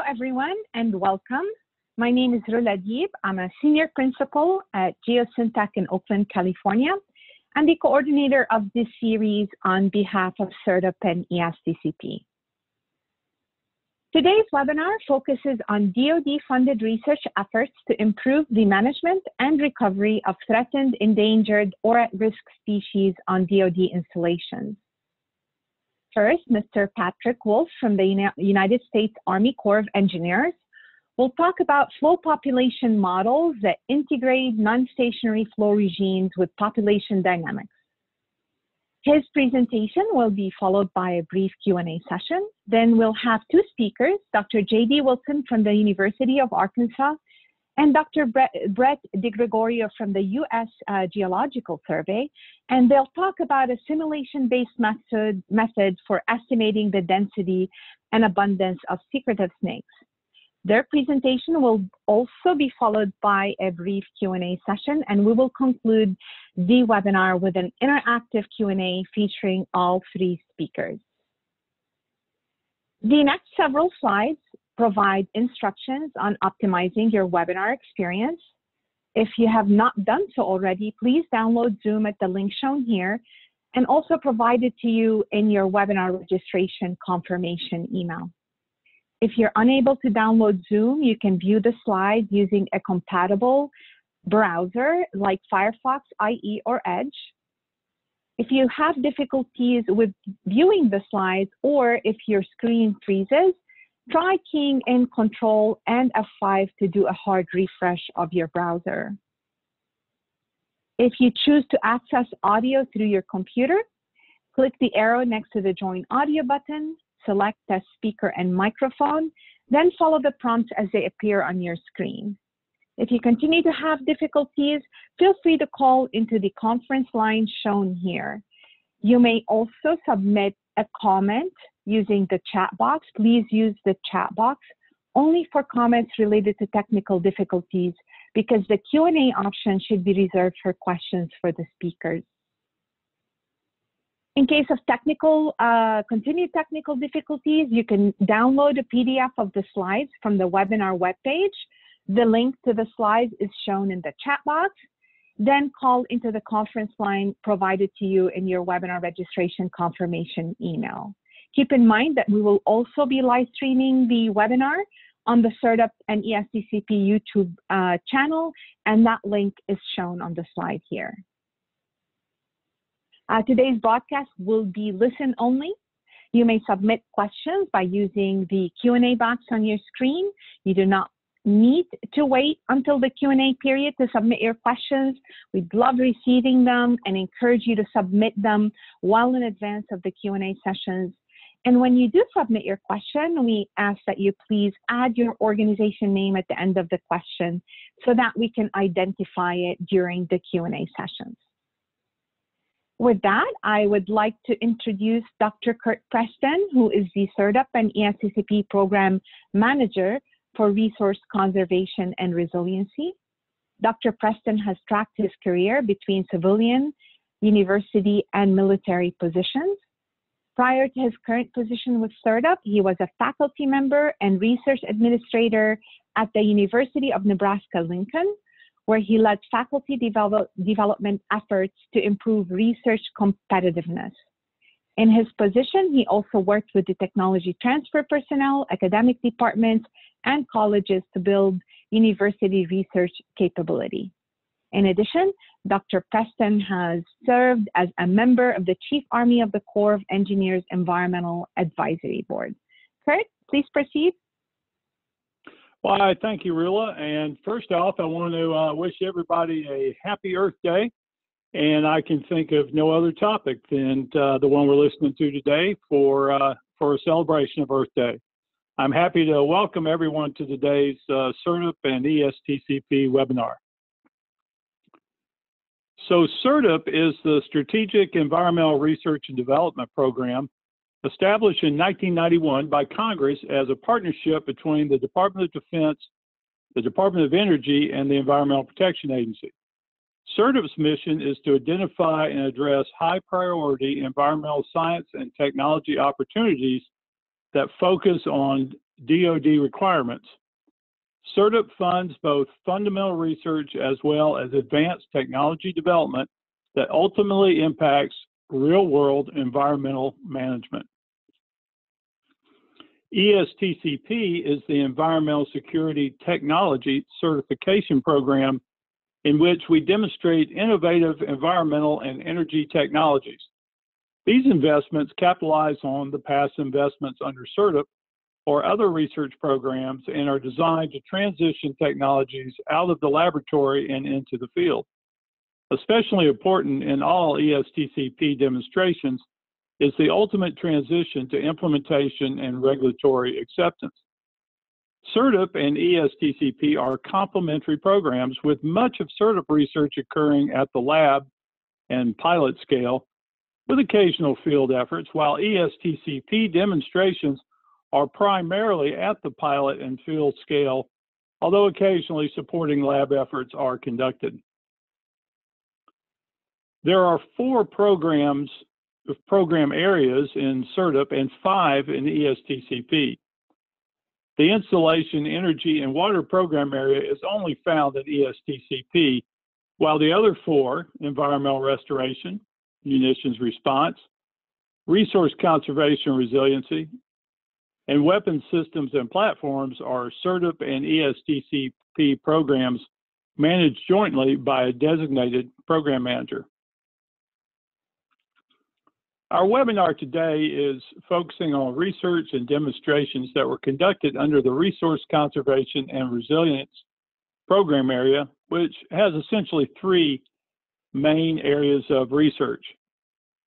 everyone, and welcome. My name is Rula Deeb. I'm a senior principal at Geosyntec in Oakland, California, and the coordinator of this series on behalf of SERDP and ESTCP. Today's webinar focuses on DoD-funded research efforts to improve the management and recovery of threatened, endangered, or at-risk species on DoD installations. First, Mr. Patrick Wolf from the United States Army Corps of Engineers will talk about flow population models that integrate non-stationary flow regimes with population dynamics. His presentation will be followed by a brief Q&A session. Then we'll have two speakers, Dr. J.D. Wilson from the University of Arkansas and Dr. Brett DiGregorio from the U.S. Geological Survey, and they'll talk about a simulation-based method for estimating the density and abundance of secretive snakes. Their presentation will also be followed by a brief Q&A session, and we will conclude the webinar with an interactive Q&A featuring all three speakers. The next several slides provide instructions on optimizing your webinar experience. If you have not done so already, please download Zoom at the link shown here and also provided to you in your webinar registration confirmation email. If you're unable to download Zoom, you can view the slides using a compatible browser like Firefox, IE, or Edge. If you have difficulties with viewing the slides or if your screen freezes, try keying in Control and F5 to do a hard refresh of your browser. If you choose to access audio through your computer, click the arrow next to the Join Audio button, select Test Speaker and Microphone, then follow the prompts as they appear on your screen. If you continue to have difficulties, feel free to call into the conference line shown here. You may also submit a comment using the chat box. Please use the chat box only for comments related to technical difficulties because the Q&A option should be reserved for questions for the speakers. In case of continued technical difficulties, you can download a PDF of the slides from the webinar webpage. The link to the slides is shown in the chat box. Then call into the conference line provided to you in your webinar registration confirmation email. Keep in mind that we will also be live streaming the webinar on the SERDP and ESTCP YouTube channel, and that link is shown on the slide here. Today's broadcast will be listen only. You may submit questions by using the Q&A box on your screen. You do not need to wait until the Q&A period to submit your questions. We'd love receiving them and encourage you to submit them well in advance of the Q&A sessions. And when you do submit your question, we ask that you please add your organization name at the end of the question so that we can identify it during the Q&A sessions. With that, I would like to introduce Dr. Kurt Preston, who is the SERDP and ESTCP Program Manager for Resource Conservation and Resiliency. Dr. Preston has tracked his career between civilian, university, and military positions. Prior to his current position with SERDP, he was a faculty member and research administrator at the University of Nebraska-Lincoln, where he led faculty development efforts to improve research competitiveness. In his position, he also worked with the technology transfer personnel, academic departments, and colleges to build university research capability. In addition, Dr. Preston has served as a member of the Chief Army of the Corps of Engineers Environmental Advisory Board. Kurt, please proceed. Well, I thank you, Rula. And first off, I want to wish everybody a happy Earth Day. And I can think of no other topic than the one we're listening to today for a celebration of Earth Day. I'm happy to welcome everyone to today's SERDP and ESTCP webinar. So SERDP is the Strategic Environmental Research and Development Program established in 1991 by Congress as a partnership between the Department of Defense, the Department of Energy, and the Environmental Protection Agency. SERDP's mission is to identify and address high-priority environmental science and technology opportunities that focus on DoD requirements. SERDP funds both fundamental research as well as advanced technology development that ultimately impacts real-world environmental management. ESTCP is the Environmental Security Technology Certification Program in which we demonstrate innovative environmental and energy technologies. These investments capitalize on the past investments under SERDP or other research programs and are designed to transition technologies out of the laboratory and into the field. Especially important in all ESTCP demonstrations is the ultimate transition to implementation and regulatory acceptance. SERDP and ESTCP are complementary programs with much of SERDP research occurring at the lab and pilot scale with occasional field efforts, while ESTCP demonstrations are primarily at the pilot and field scale, although occasionally supporting lab efforts are conducted. There are 4 program areas in SERDP and 5 in ESTCP. The Installation, Energy, and Water program area is only found at ESTCP, while the other 4, Environmental Restoration, Munitions Response, Resource Conservation Resiliency, and Weapons Systems and Platforms, are SERDP and ESTCP programs managed jointly by a designated program manager. Our webinar today is focusing on research and demonstrations that were conducted under the Resource Conservation and Resilience program area, which has essentially 3 main areas of research: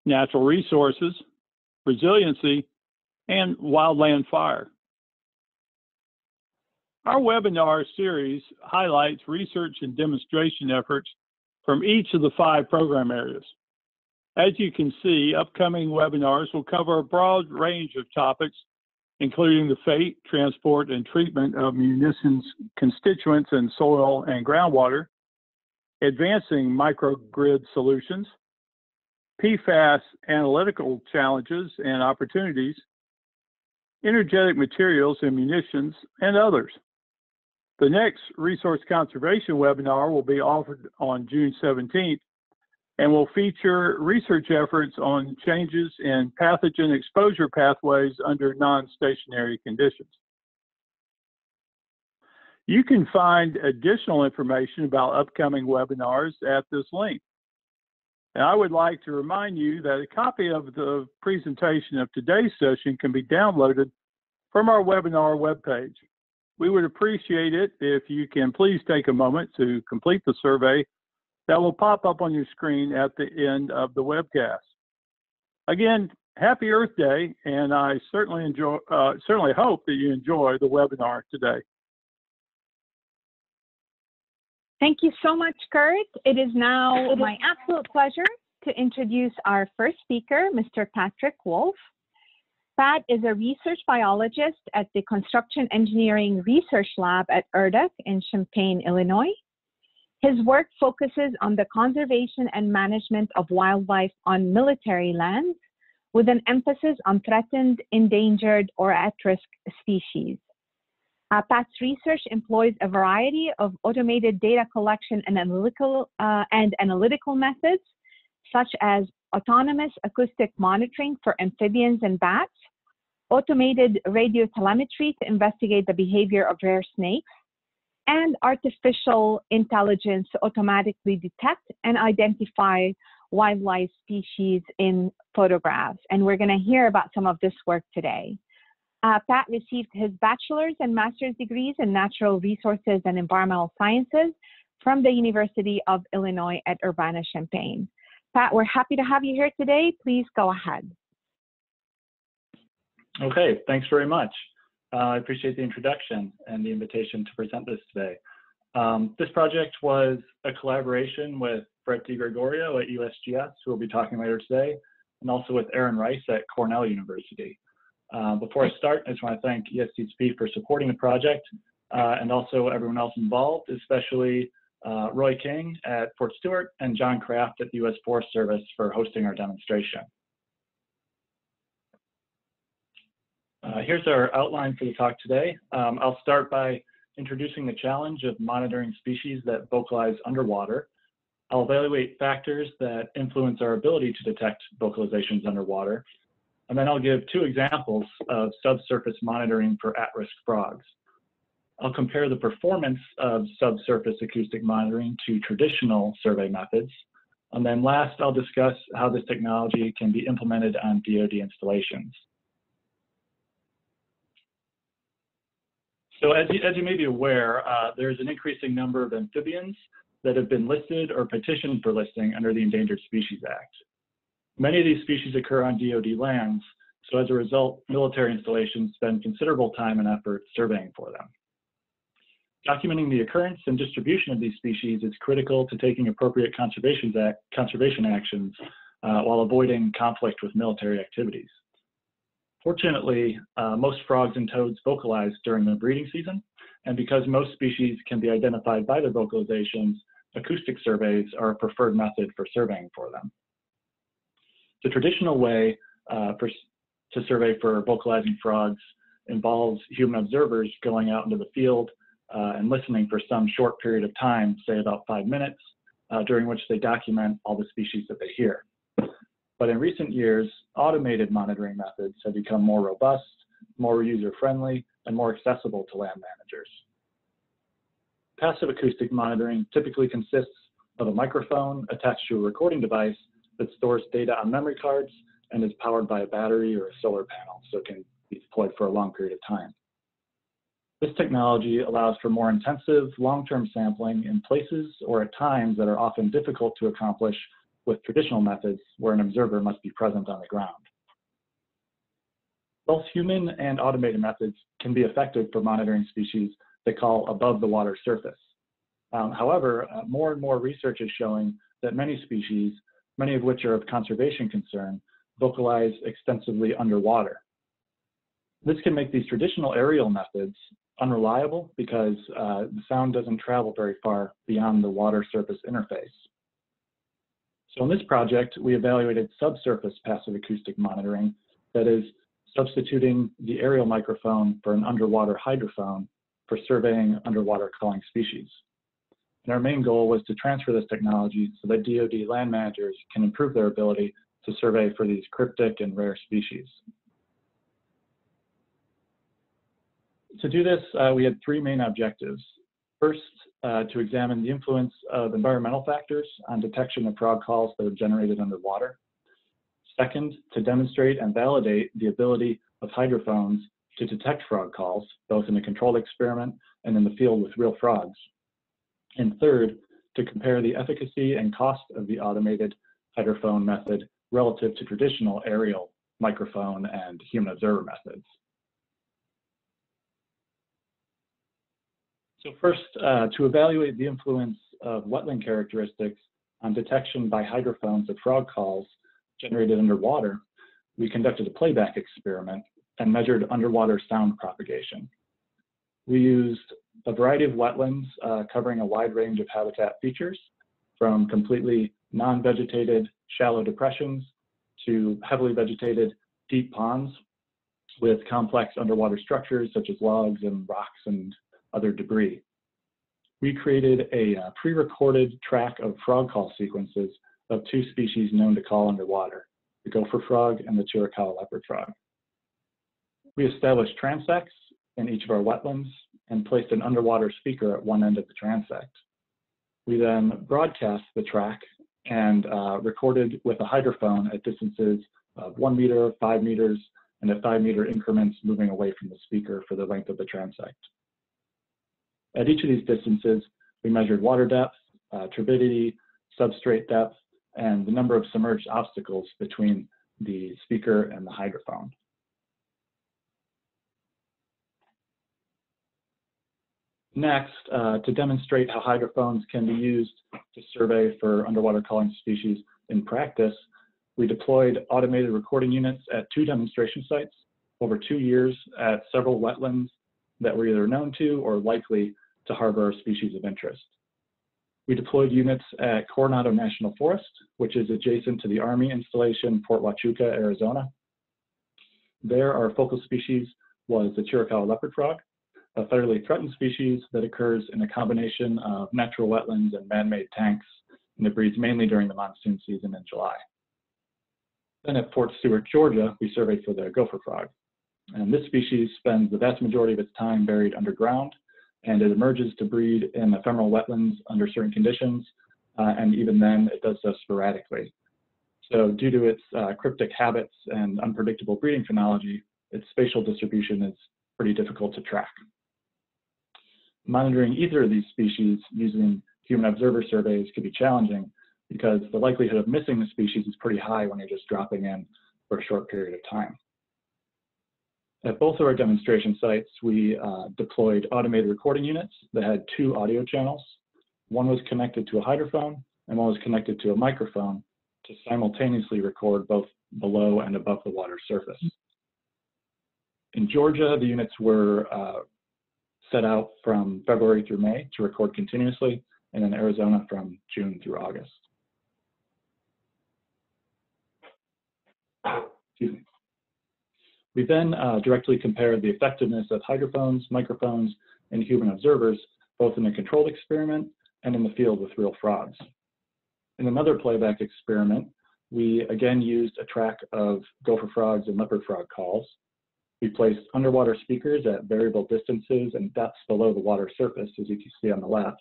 natural resources, resiliency, and wildland fire. Our webinar series highlights research and demonstration efforts from each of the 5 program areas. As you can see, upcoming webinars will cover a broad range of topics, including the fate, transport, and treatment of munitions constituents in soil and groundwater, advancing microgrid solutions, PFAS analytical challenges and opportunities, energetic materials and munitions, and others. The next resource conservation webinar will be offered on June 17th and will feature research efforts on changes in pathogen exposure pathways under non-stationary conditions. You can find additional information about upcoming webinars at this link. And I would like to remind you that a copy of the presentation of today's session can be downloaded from our webinar webpage. We would appreciate it if you can please take a moment to complete the survey that will pop up on your screen at the end of the webcast. Again, happy Earth Day, and I certainly hope that you enjoy the webinar today. Thank you so much, Kurt. It is now my absolute pleasure to introduce our first speaker, Mr. Patrick Wolf. Pat is a research biologist at the Construction Engineering Research Lab at URDC in Champaign, Illinois. His work focuses on the conservation and management of wildlife on military lands, with an emphasis on threatened, endangered, or at-risk species. Pat's research employs a variety of automated data collection and analytical methods, such as autonomous acoustic monitoring for amphibians and bats, automated radio telemetry to investigate the behavior of rare snakes, and artificial intelligence to automatically detect and identify wildlife species in photographs. And we're going to hear about some of this work today. Pat received his bachelor's and master's degrees in natural resources and environmental sciences from the University of Illinois at Urbana-Champaign. Pat, we're happy to have you here today. Please go ahead. Okay, thanks very much. I appreciate the introduction and the invitation to present this today. This project was a collaboration with Brett DiGregorio at USGS, who will be talking later today, and also with Aaron Rice at Cornell University. Before I start, I just want to thank ESTCP for supporting the project and also everyone else involved, especially Roy King at Fort Stewart and John Kraft at the U.S. Forest Service for hosting our demonstration. Here's our outline for the talk today. I'll start by introducing the challenge of monitoring species that vocalize underwater. I'll evaluate factors that influence our ability to detect vocalizations underwater. And then I'll give two examples of subsurface monitoring for at-risk frogs. I'll compare the performance of subsurface acoustic monitoring to traditional survey methods. And then last, I'll discuss how this technology can be implemented on DoD installations. So as you may be aware, there's an increasing number of amphibians that have been listed or petitioned for listing under the Endangered Species Act. Many of these species occur on DoD lands, so as a result, military installations spend considerable time and effort surveying for them. Documenting the occurrence and distribution of these species is critical to taking appropriate conservation actions while avoiding conflict with military activities. Fortunately, most frogs and toads vocalize during the breeding season, and because most species can be identified by their vocalizations, acoustic surveys are a preferred method for surveying for them. The traditional way to survey for vocalizing frogs involves human observers going out into the field and listening for some short period of time, say about 5 minutes, during which they document all the species that they hear. But in recent years, automated monitoring methods have become more robust, more user-friendly, and more accessible to land managers. Passive acoustic monitoring typically consists of a microphone attached to a recording device that stores data on memory cards and is powered by a battery or a solar panel, so it can be deployed for a long period of time. This technology allows for more intensive, long-term sampling in places or at times that are often difficult to accomplish with traditional methods where an observer must be present on the ground. Both human and automated methods can be effective for monitoring species that call above the water surface. However, more and more research is showing that many species, many of which are of conservation concern, vocalize extensively underwater. This can make these traditional aerial methods unreliable because the sound doesn't travel very far beyond the water surface interface. So in this project, we evaluated subsurface passive acoustic monitoring, that is, substituting the aerial microphone for an underwater hydrophone for surveying underwater calling species. And our main goal was to transfer this technology so that DoD land managers can improve their ability to survey for these cryptic and rare species. To do this, we had three main objectives. First, to examine the influence of environmental factors on detection of frog calls that are generated underwater. Second, to demonstrate and validate the ability of hydrophones to detect frog calls, both in a controlled experiment and in the field with real frogs. And third, to compare the efficacy and cost of the automated hydrophone method relative to traditional aerial microphone and human observer methods. So first, to evaluate the influence of wetland characteristics on detection by hydrophones of frog calls generated underwater, we conducted a playback experiment and measured underwater sound propagation. We used a variety of wetlands covering a wide range of habitat features, from completely non-vegetated shallow depressions to heavily vegetated deep ponds with complex underwater structures such as logs and rocks and other debris. We created a pre-recorded track of frog call sequences of two species known to call underwater, the gopher frog and the Chiricahua leopard frog. We established transects in each of our wetlands and placed an underwater speaker at one end of the transect. We then broadcast the track and recorded with a hydrophone at distances of 1 meter, 5 meters, and at 5 meter increments moving away from the speaker for the length of the transect. At each of these distances, we measured water depth, turbidity, substrate depth, and the number of submerged obstacles between the speaker and the hydrophone. Next, to demonstrate how hydrophones can be used to survey for underwater calling species in practice, we deployed automated recording units at 2 demonstration sites over 2 years at several wetlands that were either known to or likely to harbor a species of interest. We deployed units at Coronado National Forest, which is adjacent to the Army installation, Fort Huachuca, Arizona. There, our focal species was the Chiricahua leopard frog, a federally threatened species that occurs in a combination of natural wetlands and man-made tanks, and it breeds mainly during the monsoon season in July. Then at Fort Stewart, Georgia, we surveyed for the gopher frog. And this species spends the vast majority of its time buried underground, and it emerges to breed in ephemeral wetlands under certain conditions, and even then it does so sporadically. So due to its cryptic habits and unpredictable breeding phenology, its spatial distribution is pretty difficult to track. Monitoring either of these species using human observer surveys could be challenging because the likelihood of missing the species is pretty high when you're just dropping in for a short period of time. At both of our demonstration sites, we deployed automated recording units that had 2 audio channels. One was connected to a hydrophone and one was connected to a microphone to simultaneously record both below and above the water surface. In Georgia, the units were set out from February through May to record continuously, and in Arizona from June through August. Excuse me. We then directly compared the effectiveness of hydrophones, microphones, and human observers, both in a controlled experiment and in the field with real frogs. In another playback experiment, we again used a track of gopher frogs and leopard frog calls. We placed underwater speakers at variable distances and depths below the water surface, as you can see on the left.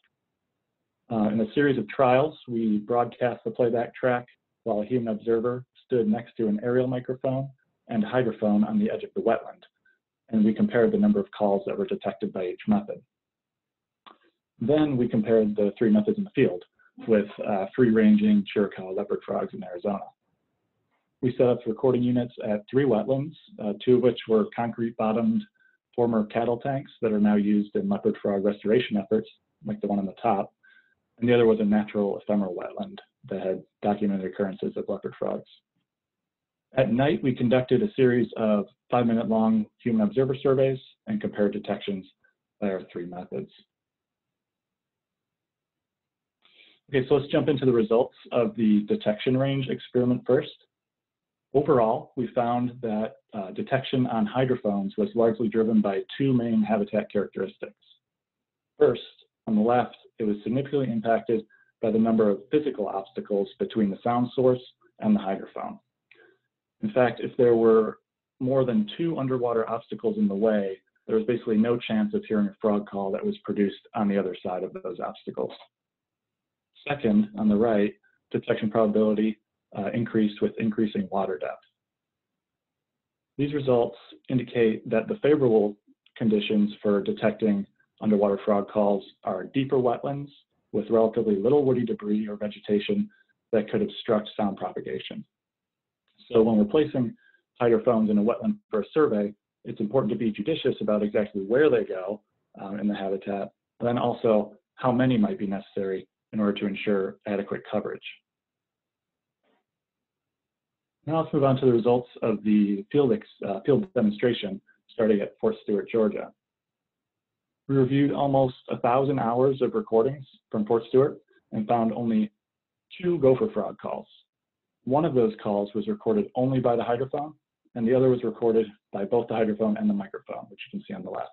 In a series of trials, we broadcast the playback track while a human observer stood next to an aerial microphone and hydrophone on the edge of the wetland, and we compared the number of calls that were detected by each method. Then we compared the 3 methods in the field with free-ranging Chiricahua leopard frogs in Arizona. We set up recording units at 3 wetlands, 2 of which were concrete-bottomed former cattle tanks that are now used in leopard frog restoration efforts, like the one on the top, and the other was a natural ephemeral wetland that had documented occurrences of leopard frogs. At night, we conducted a series of 5-minute-long human observer surveys and compared detections by our 3 methods. Okay, so let's jump into the results of the detection range experiment first. Overall, we found that detection on hydrophones was largely driven by 2 main habitat characteristics. First, on the left, it was significantly impacted by the number of physical obstacles between the sound source and the hydrophone. In fact, if there were more than 2 underwater obstacles in the way, there was basically no chance of hearing a frog call that was produced on the other side of those obstacles. Second, on the right, detection probability increased with increasing water depth. These results indicate that the favorable conditions for detecting underwater frog calls are deeper wetlands with relatively little woody debris or vegetation that could obstruct sound propagation. So when we're placing hydrophones in a wetland for a survey, it's important to be judicious about exactly where they go in the habitat, and then also how many might be necessary in order to ensure adequate coverage. Now let's move on to the results of the field demonstration starting at Fort Stewart, Georgia. We reviewed almost 1,000 hours of recordings from Fort Stewart and found only 2 gopher frog calls. One of those calls was recorded only by the hydrophone, and the other was recorded by both the hydrophone and the microphone, which you can see on the left.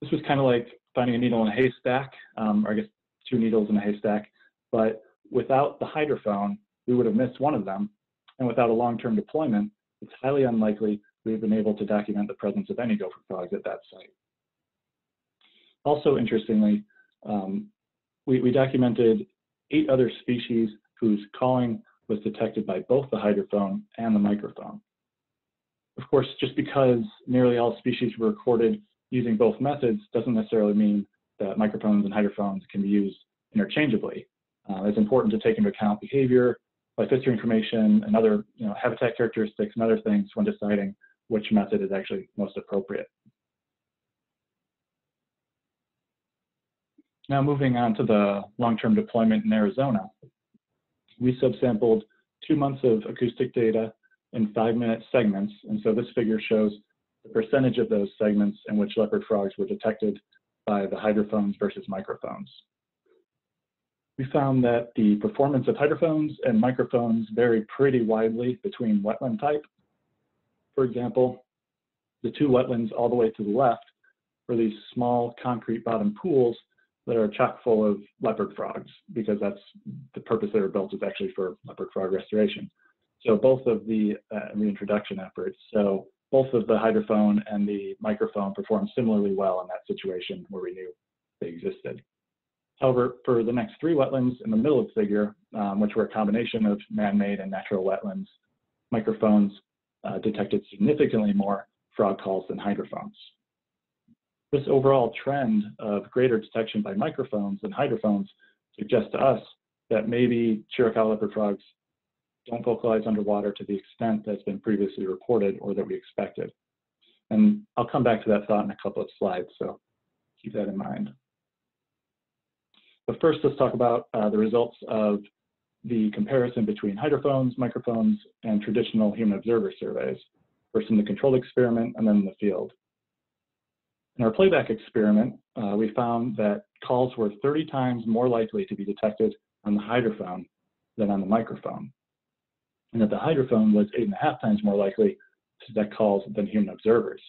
This was kind of like finding a needle in a haystack, or I guess 2 needles in a haystack, but without the hydrophone, we would have missed one of them, and without a long-term deployment, it's highly unlikely we've been able to document the presence of any gopher frogs at that site. Also, interestingly, we documented 8 other species whose calling was detected by both the hydrophone and the microphone. Of course, just because nearly all species were recorded using both methods doesn't necessarily mean that microphones and hydrophones can be used interchangeably. It's important to take into account behavior, life history information, and other habitat characteristics and other things when deciding which method is actually most appropriate. Now moving on to the long-term deployment in Arizona. We subsampled 2 months of acoustic data in 5-minute segments, and so this figure shows the percentage of those segments in which leopard frogs were detected by the hydrophones versus microphones. We found that the performance of hydrophones and microphones vary pretty widely between wetland type. For example, The two wetlands all the way to the left are these small concrete bottom pools that are chock full of leopard frogs, because that's the purpose they were built, is actually for leopard frog restoration. So both of the reintroduction efforts, so both of the hydrophone and the microphone performed similarly well in that situation where we knew they existed. However, for the next three wetlands in the middle of the figure, which were a combination of man-made and natural wetlands, microphones detected significantly more frog calls than hydrophones. This overall trend of greater detection by microphones than hydrophones suggests to us that maybe Chiricahua leopard frogs don't vocalize underwater to the extent that's been previously reported or that we expected. And I'll come back to that thought in a couple of slides, so keep that in mind. But first, let's talk about the results of the comparison between hydrophones, microphones, and traditional human observer surveys, first in the controlled experiment and then in the field. In our playback experiment, we found that calls were 30 times more likely to be detected on the hydrophone than on the microphone, and that the hydrophone was 8.5 times more likely to detect calls than human observers.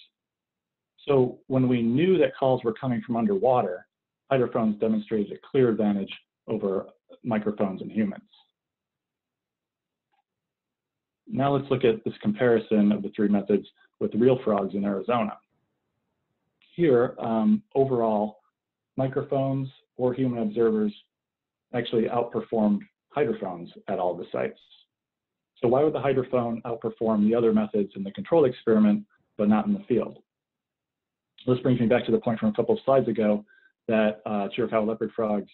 So when we knew that calls were coming from underwater, hydrophones demonstrated a clear advantage over microphones and humans. Now let's look at this comparison of the three methods with real frogs in Arizona. Here, overall, microphones or human observers actually outperformed hydrophones at all the sites. So why would the hydrophone outperform the other methods in the controlled experiment, but not in the field? This brings me back to the point from a couple of slides ago that Chiricahua leopard frogs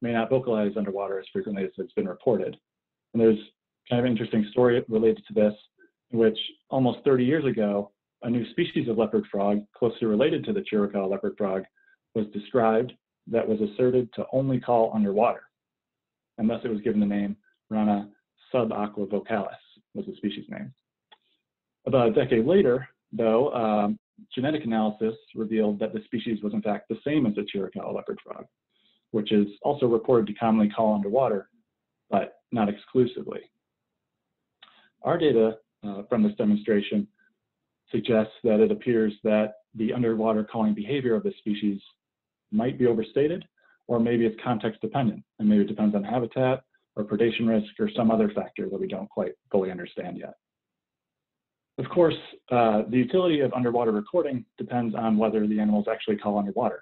may not vocalize underwater as frequently as it's been reported. And there's kind of an interesting story related to this, in which almost 30 years ago, a new species of leopard frog closely related to the Chiricahua leopard frog was described that was asserted to only call underwater. And thus it was given the name Rana subaquavocalis, was the species name. About a decade later, though, genetic analysis revealed that the species was in fact the same as the Chiricahua leopard frog, which is also reported to commonly call underwater, but not exclusively. Our data from this demonstration suggests that it appears that the underwater calling behavior of this species might be overstated, or maybe it's context dependent, and maybe it depends on habitat or predation risk or some other factor that we don't quite fully understand yet. Of course, the utility of underwater recording depends on whether the animals actually call underwater,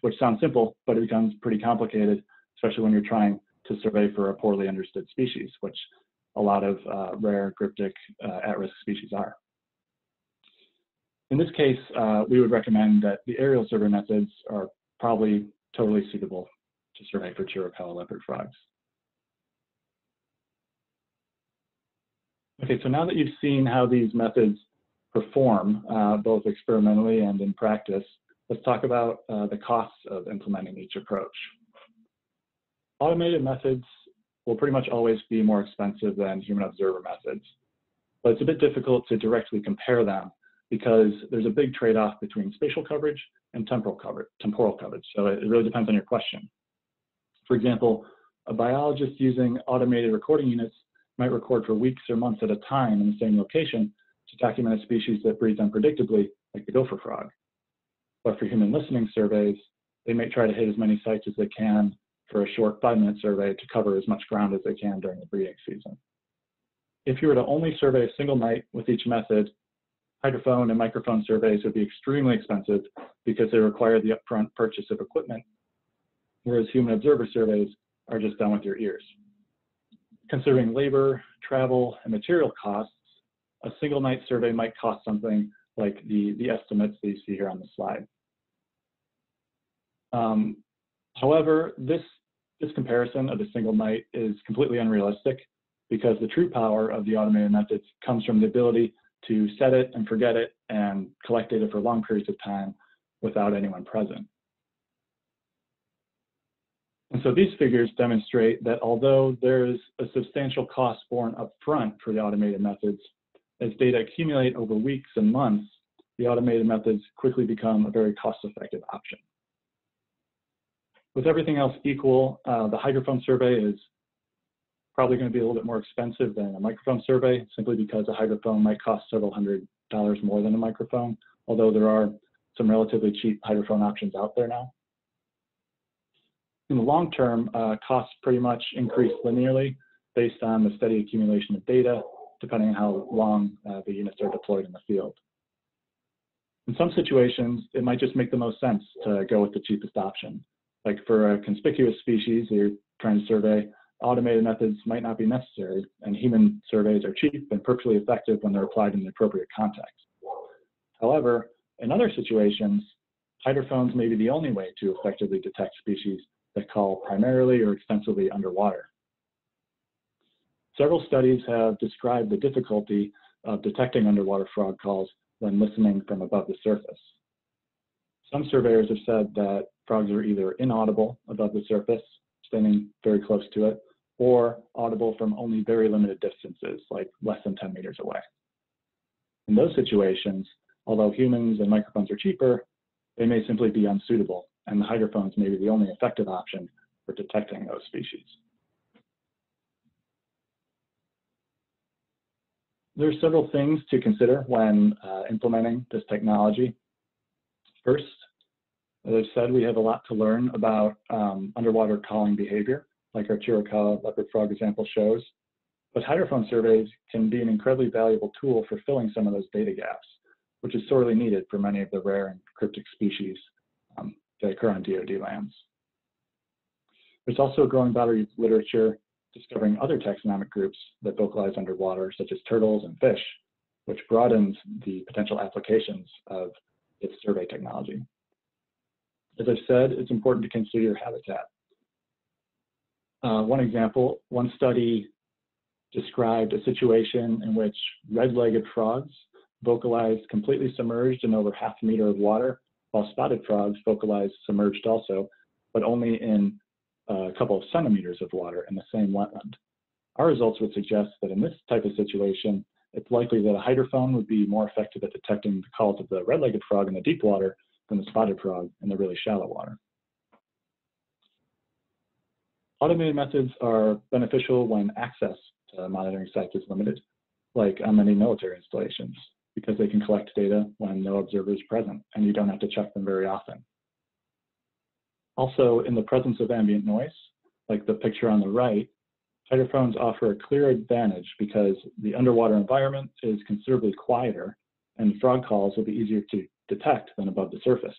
which sounds simple, but it becomes pretty complicated, especially when you're trying to survey for a poorly understood species, which a lot of rare, cryptic, at-risk species are. In this case, we would recommend that the aerial survey methods are probably totally suitable to survey for Chiricahua leopard frogs. Okay, so now that you've seen how these methods perform, both experimentally and in practice, let's talk about the costs of implementing each approach. Automated methods will pretty much always be more expensive than human observer methods, but it's a bit difficult to directly compare them because there's a big trade-off between spatial coverage and temporal coverage. So it really depends on your question. For example, a biologist using automated recording units might record for weeks or months at a time in the same location to document a species that breeds unpredictably, like the gopher frog. But for human listening surveys, they may try to hit as many sites as they can for a short 5-minute survey to cover as much ground as they can during the breeding season. If you were to only survey a single night with each method, hydrophone and microphone surveys would be extremely expensive because they require the upfront purchase of equipment, whereas human observer surveys are just done with your ears. Considering labor, travel, and material costs, a single night survey might cost something like the estimates that you see here on the slide. However, this comparison of a single night is completely unrealistic because the true power of the automated methods comes from the ability to set it and forget it and collect data for long periods of time without anyone present. And so these figures demonstrate that although there is a substantial cost borne up front for the automated methods, as data accumulate over weeks and months, the automated methods quickly become a very cost-effective option. With everything else equal, the hydrophone survey is probably going to be a little bit more expensive than a microphone survey, simply because a hydrophone might cost several hundred more than a microphone, although there are some relatively cheap hydrophone options out there now. In the long term, costs pretty much increase linearly based on the steady accumulation of data, depending on how long the units are deployed in the field. In some situations, it might just make the most sense to go with the cheapest option. Like for a conspicuous species you're trying to survey, automated methods might not be necessary, and human surveys are cheap and perfectly effective when they're applied in the appropriate context. However, in other situations, hydrophones may be the only way to effectively detect species that call primarily or extensively underwater. Several studies have described the difficulty of detecting underwater frog calls when listening from above the surface. Some surveyors have said that frogs are either inaudible above the surface, standing very close to it, or audible from only very limited distances, like less than 10 meters away. In those situations, although humans and microphones are cheaper, they may simply be unsuitable, and the hydrophones may be the only effective option for detecting those species. There are several things to consider when implementing this technology. First, as I said, we have a lot to learn about underwater calling behavior, like our Chiricahua leopard frog example shows. But hydrophone surveys can be an incredibly valuable tool for filling some of those data gaps, which is sorely needed for many of the rare and cryptic species that occur on DoD lands. There's also a growing body of literature discovering other taxonomic groups that vocalize underwater, such as turtles and fish, which broadens the potential applications of its survey technology. As I've said, it's important to consider your habitat. One study described a situation in which red-legged frogs vocalized completely submerged in over half a meter of water, while spotted frogs vocalized submerged also, but only in a couple of centimeters of water in the same wetland. Our results would suggest that in this type of situation, it's likely that a hydrophone would be more effective at detecting the calls of the red-legged frog in the deep water than the spotted frog in the really shallow water. Automated methods are beneficial when access to monitoring sites is limited, like on many military installations, because they can collect data when no observer is present and you don't have to check them very often. Also, in the presence of ambient noise, like the picture on the right, hydrophones offer a clear advantage because the underwater environment is considerably quieter and frog calls will be easier to detect than above the surface.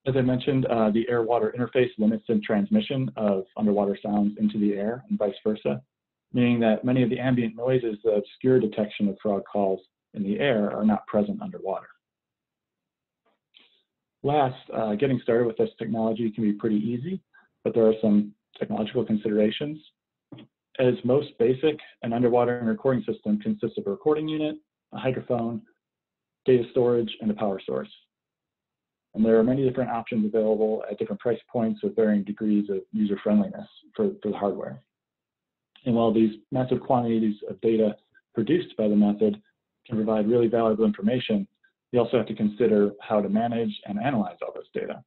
As I mentioned, the air-water interface limits the transmission of underwater sounds into the air and vice versa, meaning that many of the ambient noises that obscure detection of frog calls in the air are not present underwater. Last, getting started with this technology can be pretty easy, but there are some technological considerations. As most basic, an underwater recording system consists of a recording unit, a hydrophone, data storage, and a power source. And there are many different options available at different price points with varying degrees of user-friendliness for the hardware. And while these massive quantities of data produced by the method can provide really valuable information, you also have to consider how to manage and analyze all this data.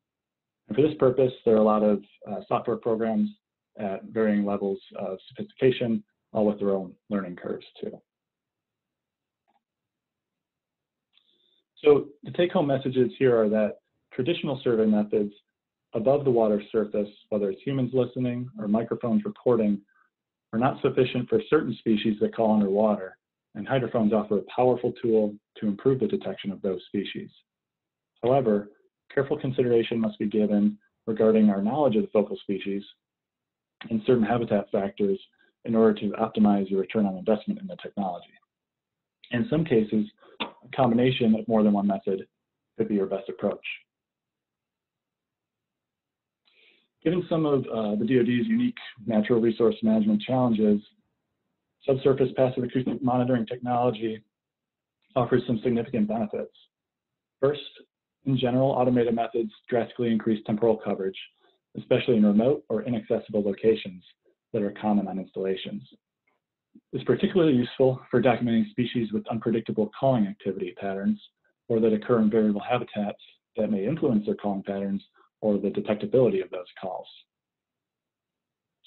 And for this purpose, there are a lot of software programs at varying levels of sophistication, all with their own learning curves too. So the take-home messages here are that traditional survey methods above the water surface, whether it's humans listening or microphones recording, are not sufficient for certain species that call underwater, and hydrophones offer a powerful tool to improve the detection of those species. However, careful consideration must be given regarding our knowledge of the focal species and certain habitat factors in order to optimize your return on investment in the technology. In some cases, a combination of more than one method could be your best approach. Given some of the DoD's unique natural resource management challenges, subsurface passive acoustic monitoring technology offers some significant benefits. First, in general, automated methods drastically increase temporal coverage, especially in remote or inaccessible locations that are common on installations. It's particularly useful for documenting species with unpredictable calling activity patterns or that occur in variable habitats that may influence their calling patterns or the detectability of those calls.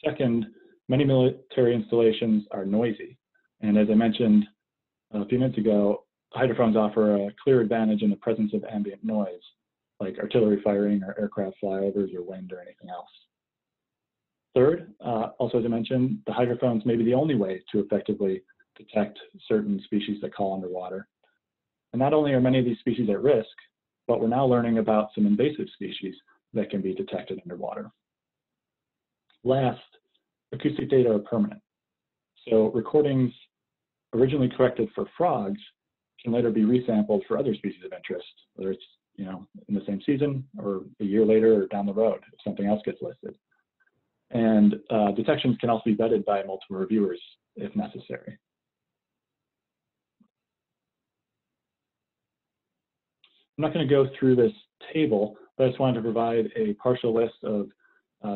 Second, many military installations are noisy, and as I mentioned a few minutes ago, hydrophones offer a clear advantage in the presence of ambient noise, like artillery firing or aircraft flyovers or wind or anything else. Third, also as I mentioned, the hydrophones may be the only way to effectively detect certain species that call underwater. And not only are many of these species at risk, but we're now learning about some invasive species that can be detected underwater. Last, acoustic data are permanent. So recordings originally corrected for frogs can later be resampled for other species of interest, whether it's in the same season or a year later or down the road if something else gets listed. And detections can also be vetted by multiple reviewers if necessary. I'm not going to go through this table, but I just wanted to provide a partial list of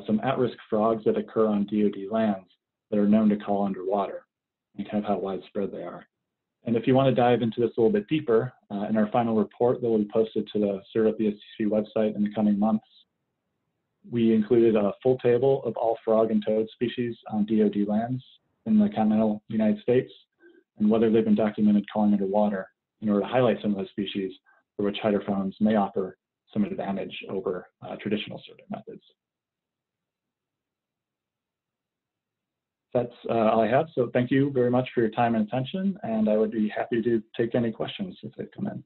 some at-risk frogs that occur on DoD lands that are known to call underwater and kind of how widespread they are. And if you want to dive into this a little bit deeper, in our final report that will be posted to the SERDP and ESTCP website in the coming months, we included a full table of all frog and toad species on DoD lands in the continental United States and whether they've been documented calling underwater in order to highlight some of those species for which hydrophones may offer some advantage over traditional SERDP methods. That's all I have. So thank you very much for your time and attention, and I would be happy to take any questions if they come in.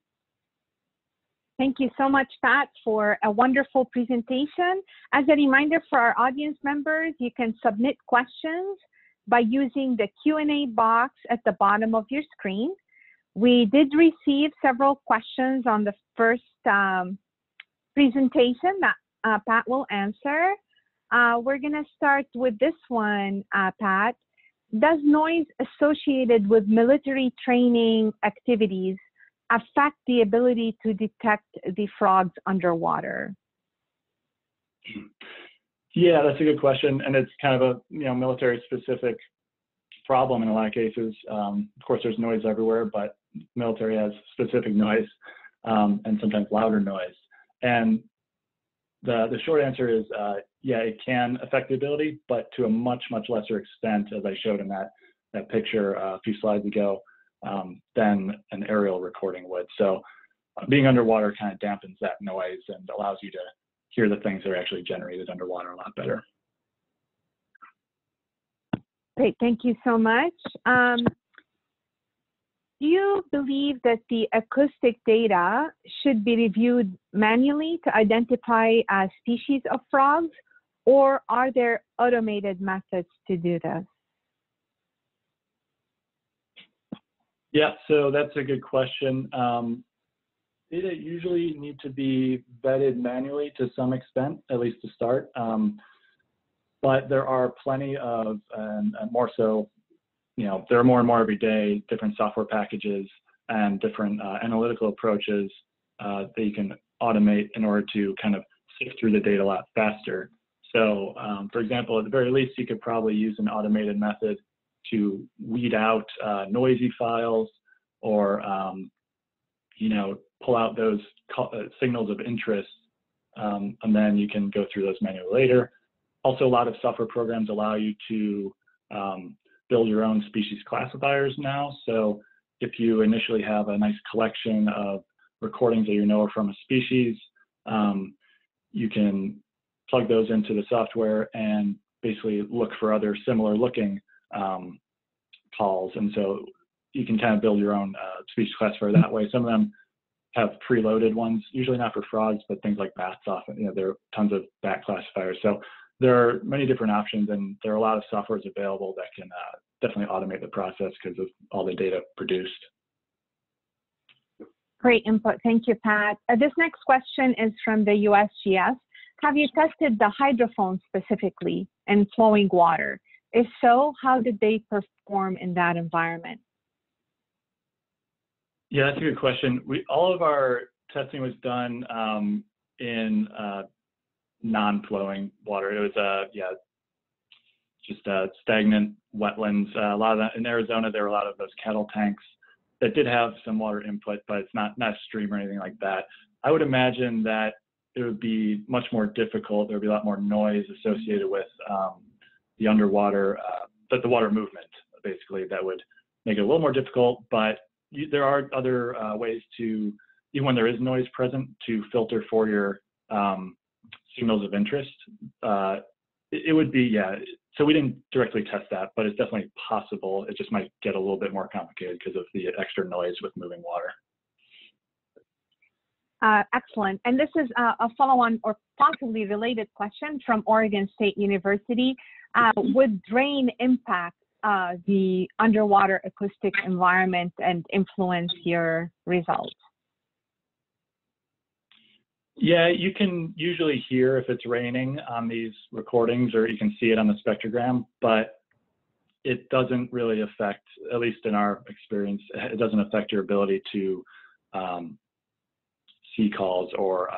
Thank you so much, Pat, for a wonderful presentation. As a reminder for our audience members, you can submit questions by using the Q&A box at the bottom of your screen. We did receive several questions on the first presentation that Pat will answer. We're going to start with this one, Pat. Does noise associated with military training activities affect the ability to detect the frogs underwater? Yeah, that's a good question, and it's kind of a military-specific problem in a lot of cases. Of course, there's noise everywhere, but military has specific noise and sometimes louder noise. And the short answer is, yeah, it can affect the ability, but to a much, much lesser extent, as I showed in that picture a few slides ago, than an aerial recording would. So being underwater kind of dampens that noise and allows you to hear the things that are actually generated underwater a lot better. Great, thank you so much. Do you believe that the acoustic data should be reviewed manually to identify a species of frogs, or are there automated methods to do this? Yeah, so that's a good question. Data usually need to be vetted manually to some extent, at least to start. But there are plenty of, and more so, there are more and more every day, different software packages and different analytical approaches that you can automate in order to kind of sift through the data a lot faster. So, for example, at the very least, you could probably use an automated method to weed out noisy files or, pull out those signals of interest, and then you can go through those manually later. Also, a lot of software programs allow you to build your own species classifiers now. So if you initially have a nice collection of recordings that you know are from a species, you can plug those into the software and basically look for other similar looking calls. And so you can kind of build your own species classifier that way. Some of them have preloaded ones, usually not for frogs, but things like bats often, there are tons of bat classifiers. So there are many different options, and there are a lot of softwares available that can definitely automate the process because of all the data produced. Great input. Thank you, Pat. This next question is from the USGS. Have you tested the hydrophones specifically in flowing water? If so, how did they perform in that environment? Yeah, that's a good question. All of our testing was done in non-flowing water. It was just stagnant wetlands. A lot of that in Arizona, there were a lot of those kettle tanks that did have some water input, but it's not a stream or anything like that. I would imagine that it would be much more difficult. There would be a lot more noise associated with the underwater, the water movement, basically, that would make it a little more difficult. But there are other ways to, even when there is noise present, to filter for your signals of interest. It would be, yeah, so we didn't directly test that, but it's definitely possible. It just might get a little bit more complicated because of the extra noise with moving water. Excellent. And this is a follow-on or possibly related question from Oregon State University. Would drain impact the underwater acoustic environment and influence your results? Yeah, you can usually hear if it's raining on these recordings, or you can see it on the spectrogram, but it doesn't really affect, at least in our experience, it doesn't affect your ability to see calls or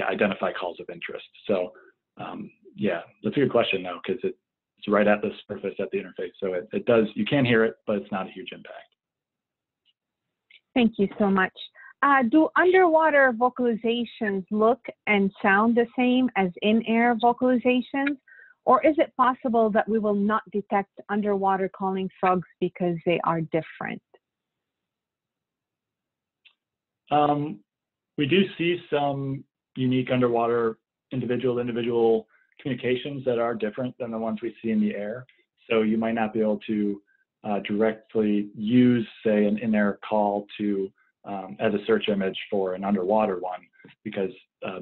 identify calls of interest. So yeah, that's a good question though, because it's right at the surface at the interface. So it does, you can hear it, but it's not a huge impact. Thank you so much. Do underwater vocalizations look and sound the same as in-air vocalizations? Or is it possible that we will not detect underwater calling frogs because they are different? We do see some unique underwater individual communications that are different than the ones we see in the air. So you might not be able to directly use, say, an in-air call to as a search image for an underwater one, because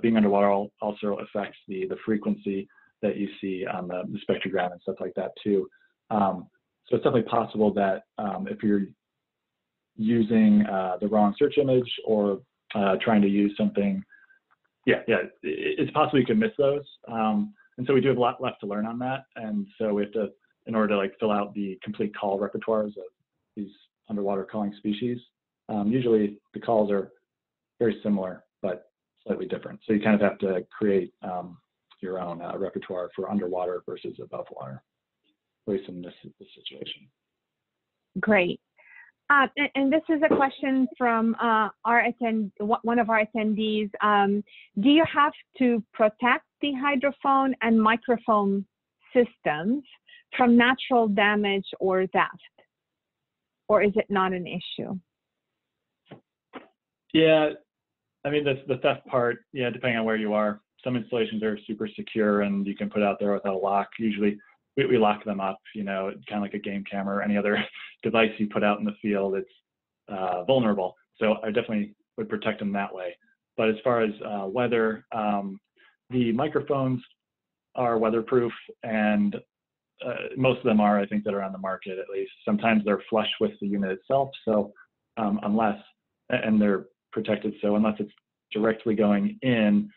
being underwater also affects the frequency that you see on the spectrogram and stuff like that too. So it's definitely possible that if you're using the wrong search image or trying to use something, it's possible you can miss those. And so we do have a lot left to learn on that. And so we have to, in order to like fill out the complete call repertoires of these underwater calling species, usually the calls are very similar, but slightly different. So you kind of have to create your own repertoire for underwater versus above water, at least in this situation. Great. And this is a question from one of our attendees. Do you have to protect the hydrophone and microphone systems from natural damage or theft? Or is it not an issue? Yeah, I mean, the theft part, yeah, depending on where you are. Some installations are super secure and you can put out there without a lock. Usually we lock them up, you know, kind of like a game camera or any other device you put out in the field. It's vulnerable. So I definitely would protect them that way. But as far as weather, the microphones are weatherproof, and most of them are, I think, that are on the market at least. Sometimes they're flush with the unit itself. So and they're protected. So unless it's directly going in,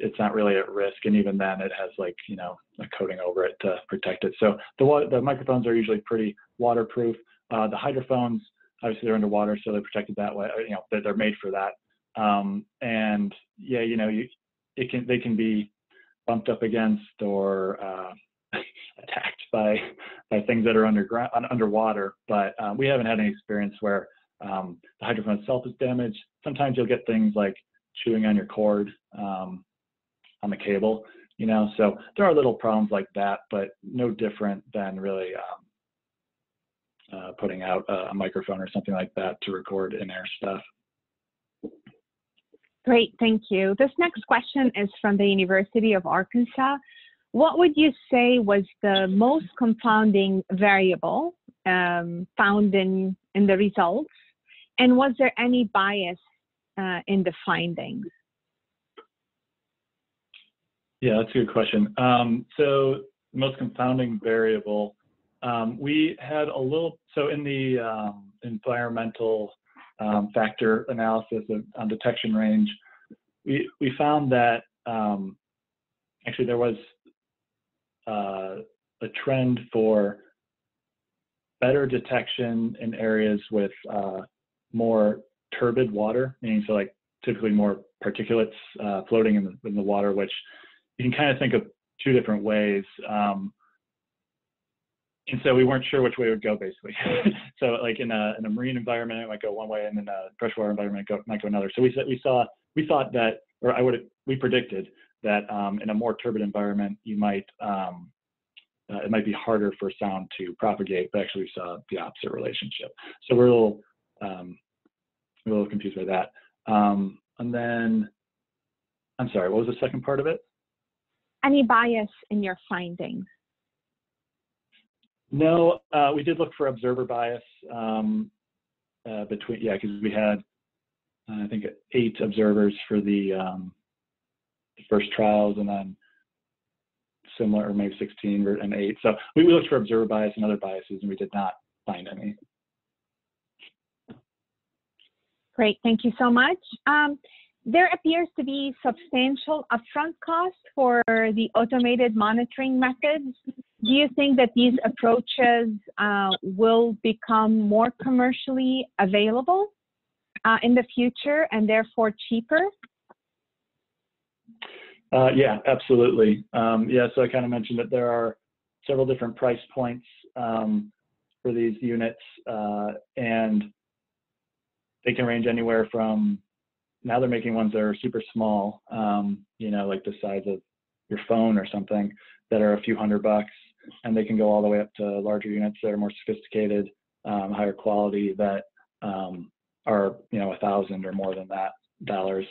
it's not really at risk. And even then it has, like, you know, a coating over it to protect it. So the microphones are usually pretty waterproof. The hydrophones, obviously they're underwater, so they're protected that way. You know, they're made for that. And yeah, you know, they can be bumped up against or attacked by things that are underwater. But we haven't had any experience where the hydrophone itself is damaged. Sometimes you'll get things like chewing on your cord on the cable, you know, so there are little problems like that, but no different than really putting out a microphone or something like that to record in-air stuff. Great, thank you. This next question is from the University of Arkansas. What would you say was the most confounding variable found in the results? And was there any bias in the findings? Yeah, that's a good question. So the most confounding variable, we had a little, so in the environmental factor analysis on detection range, we found that actually there was a trend for better detection in areas with more turbid water, meaning so like typically more particulates floating in the water, which you can kind of think of two different ways. And so we weren't sure which way it would go, basically. So like in a marine environment, it might go one way, and in a freshwater environment, it might go another. So we thought that, or we predicted that in a more turbid environment, you might it might be harder for sound to propagate, but actually we saw the opposite relationship. So we're a little confused by that. And then, I'm sorry, what was the second part of it? Any bias in your findings? No, we did look for observer bias because we had, I think, 8 observers for the first trials, and then similar, or maybe 16 and 8. So we looked for observer bias and other biases, and we did not find any. Great, thank you so much. There appears to be substantial upfront cost for the automated monitoring methods. Do you think that these approaches will become more commercially available in the future and therefore cheaper? Yeah, absolutely. Yeah, so I kind of mentioned that there are several different price points for these units, and they can range anywhere from, now they're making ones that are super small, you know, like the size of your phone or something, that are a few $100, and they can go all the way up to larger units that are more sophisticated, higher quality, that are, you know, $1,000 or more than that dollars.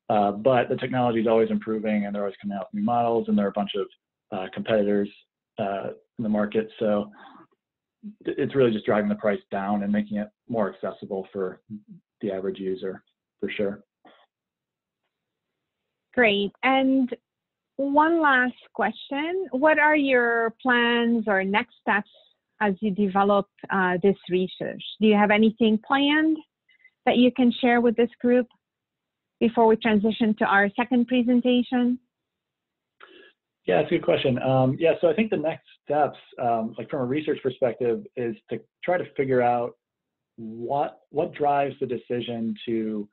But the technology is always improving, and they're always coming out with new models, and there are a bunch of competitors in the market. So it's really just driving the price down and making it more accessible for the average user, for sure. Great. And one last question. What are your plans or next steps as you develop this research? Do you have anything planned that you can share with this group before we transition to our second presentation? Yeah, that's a good question. Yeah, so I think the next steps, like from a research perspective, is to try to figure out what drives the decision to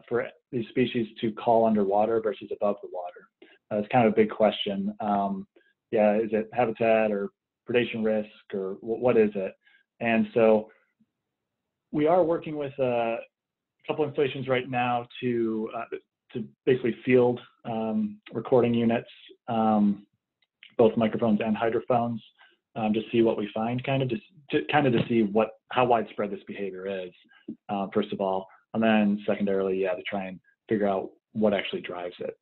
for these species to call underwater versus above the water. It's kind of a big question. Yeah, is it habitat or predation risk, or what is it? And so we are working with a couple installations right now to basically field recording units, both microphones and hydrophones, to see what we find, kind of to see how widespread this behavior is, first of all, and then secondarily, yeah, to try and figure out what actually drives it.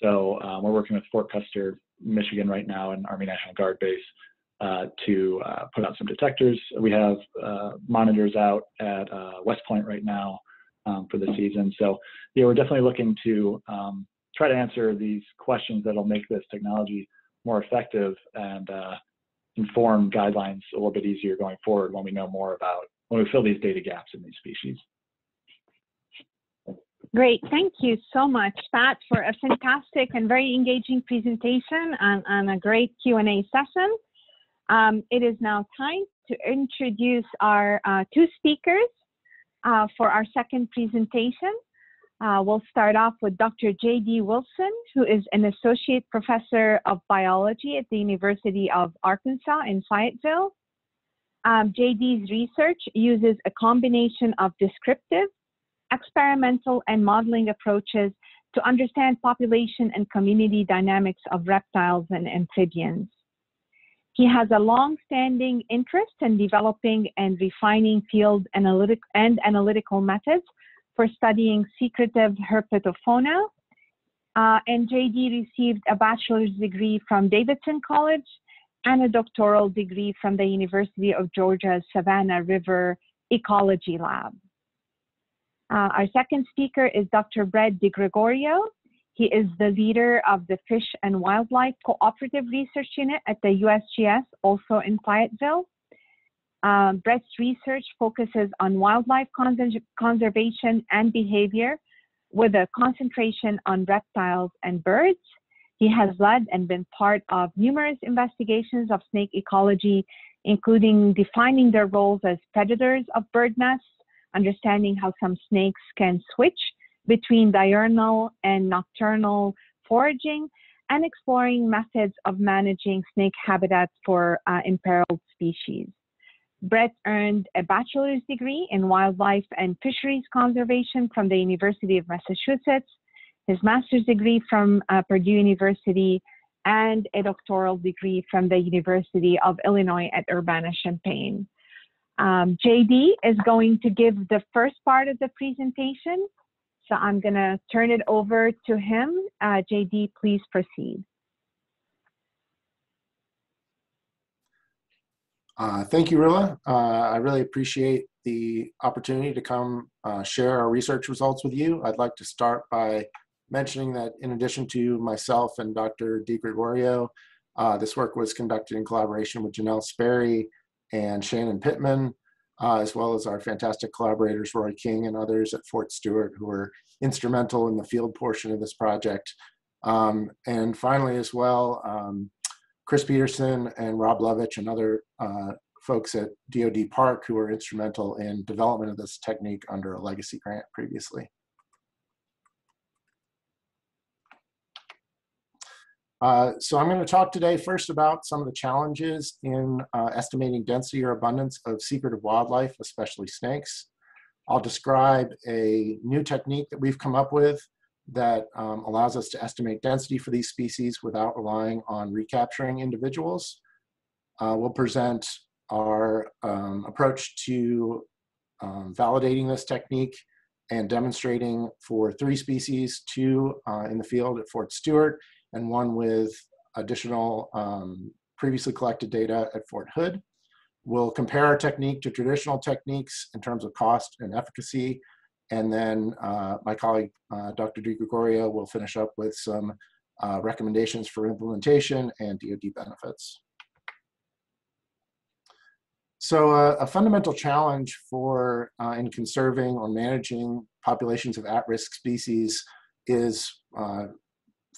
So we're working with Fort Custer, Michigan right now, and Army National Guard base to put out some detectors. We have monitors out at West Point right now for the season. So yeah, we're definitely looking to try to answer these questions that'll make this technology more effective and inform guidelines a little bit easier going forward when we know more about, when we fill these data gaps in these species. Great, thank you so much, Pat, for a fantastic and very engaging presentation and a great Q&A session. It is now time to introduce our 2 speakers for our second presentation. We'll start off with Dr. J.D. Wilson, who is an Associate Professor of Biology at the University of Arkansas in Fayetteville. J.D.'s research uses a combination of descriptive, experimental, and modeling approaches to understand population and community dynamics of reptiles and amphibians. He has a long-standing interest in developing and refining field analytical methods for studying secretive herpetofauna. And JD received a bachelor's degree from Davidson College and a doctoral degree from the University of Georgia's Savannah River Ecology Lab. Our second speaker is Dr. Brett DiGregorio. He is the leader of the Fish and Wildlife Cooperative Research Unit at the USGS, also in Fayetteville. Brett's research focuses on wildlife conservation and behavior with a concentration on reptiles and birds. He has led and been part of numerous investigations of snake ecology, including defining their roles as predators of bird nests, understanding how some snakes can switch between diurnal and nocturnal foraging, and exploring methods of managing snake habitats for imperiled species. Brett earned a bachelor's degree in wildlife and fisheries conservation from the University of Massachusetts, his master's degree from Purdue University, and a doctoral degree from the University of Illinois at Urbana-Champaign. JD is going to give the first part of the presentation, so I'm going to turn it over to him. JD, please proceed. Thank you, Rilla. I really appreciate the opportunity to come share our research results with you. I'd like to start by mentioning that in addition to myself and Dr. DiGregorio, this work was conducted in collaboration with Janelle Sperry and Shannon Pittman, as well as our fantastic collaborators, Roy King and others at Fort Stewart, who were instrumental in the field portion of this project. And finally, as well, Chris Peterson and Rob Lovich and other folks at DoD Park who were instrumental in development of this technique under a legacy grant previously. So I'm going to talk today first about some of the challenges in estimating density or abundance of secretive wildlife, especially snakes. I'll describe a new technique that we've come up with that allows us to estimate density for these species without relying on recapturing individuals. We'll present our approach to validating this technique and demonstrating for 3 species, 2 in the field at Fort Stewart, and 1 with additional previously collected data at Fort Hood. We'll compare our technique to traditional techniques in terms of cost and efficacy, and then my colleague, Dr. DiGregorio, will finish up with some recommendations for implementation and DoD benefits. So a fundamental challenge for in conserving or managing populations of at-risk species is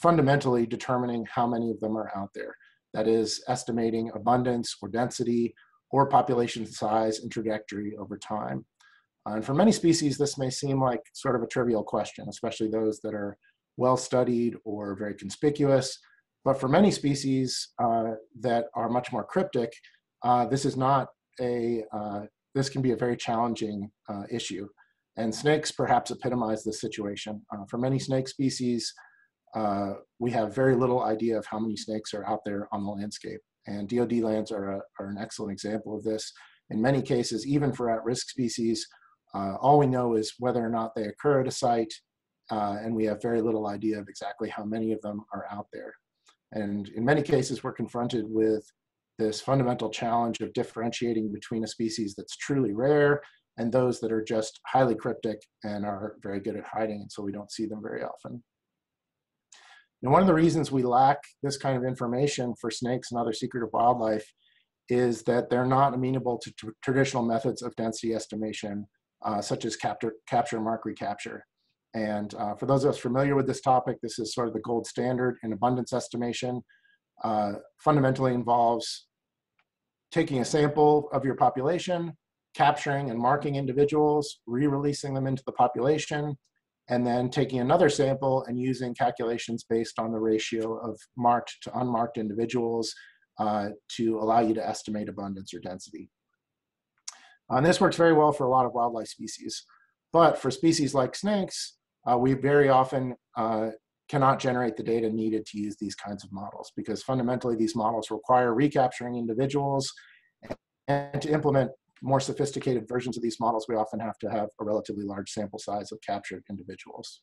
fundamentally determining how many of them are out there. That is, estimating abundance or density or population size and trajectory over time. And for many species, this may seem like sort of a trivial question, especially those that are well studied or very conspicuous. But for many species that are much more cryptic, this is not a, this can be a very challenging issue. And snakes perhaps epitomize this situation. For many snake species, we have very little idea of how many snakes are out there on the landscape. And DoD lands are an excellent example of this. In many cases, even for at-risk species, all we know is whether or not they occur at a site, and we have very little idea of exactly how many of them are out there. And in many cases, we're confronted with this fundamental challenge of differentiating between a species that's truly rare and those that are just highly cryptic and are very good at hiding, and so we don't see them very often. Now, one of the reasons we lack this kind of information for snakes and other secretive wildlife is that they're not amenable to traditional methods of density estimation, such as capture, mark, recapture. And for those of us familiar with this topic, this is sort of the gold standard in abundance estimation. Fundamentally involves taking a sample of your population, capturing and marking individuals, re-releasing them into the population, and then taking another sample and using calculations based on the ratio of marked to unmarked individuals to allow you to estimate abundance or density. And this works very well for a lot of wildlife species. But for species like snakes, we very often cannot generate the data needed to use these kinds of models, because fundamentally these models require recapturing individuals, and to implement more sophisticated versions of these models, we often have to have a relatively large sample size of captured individuals.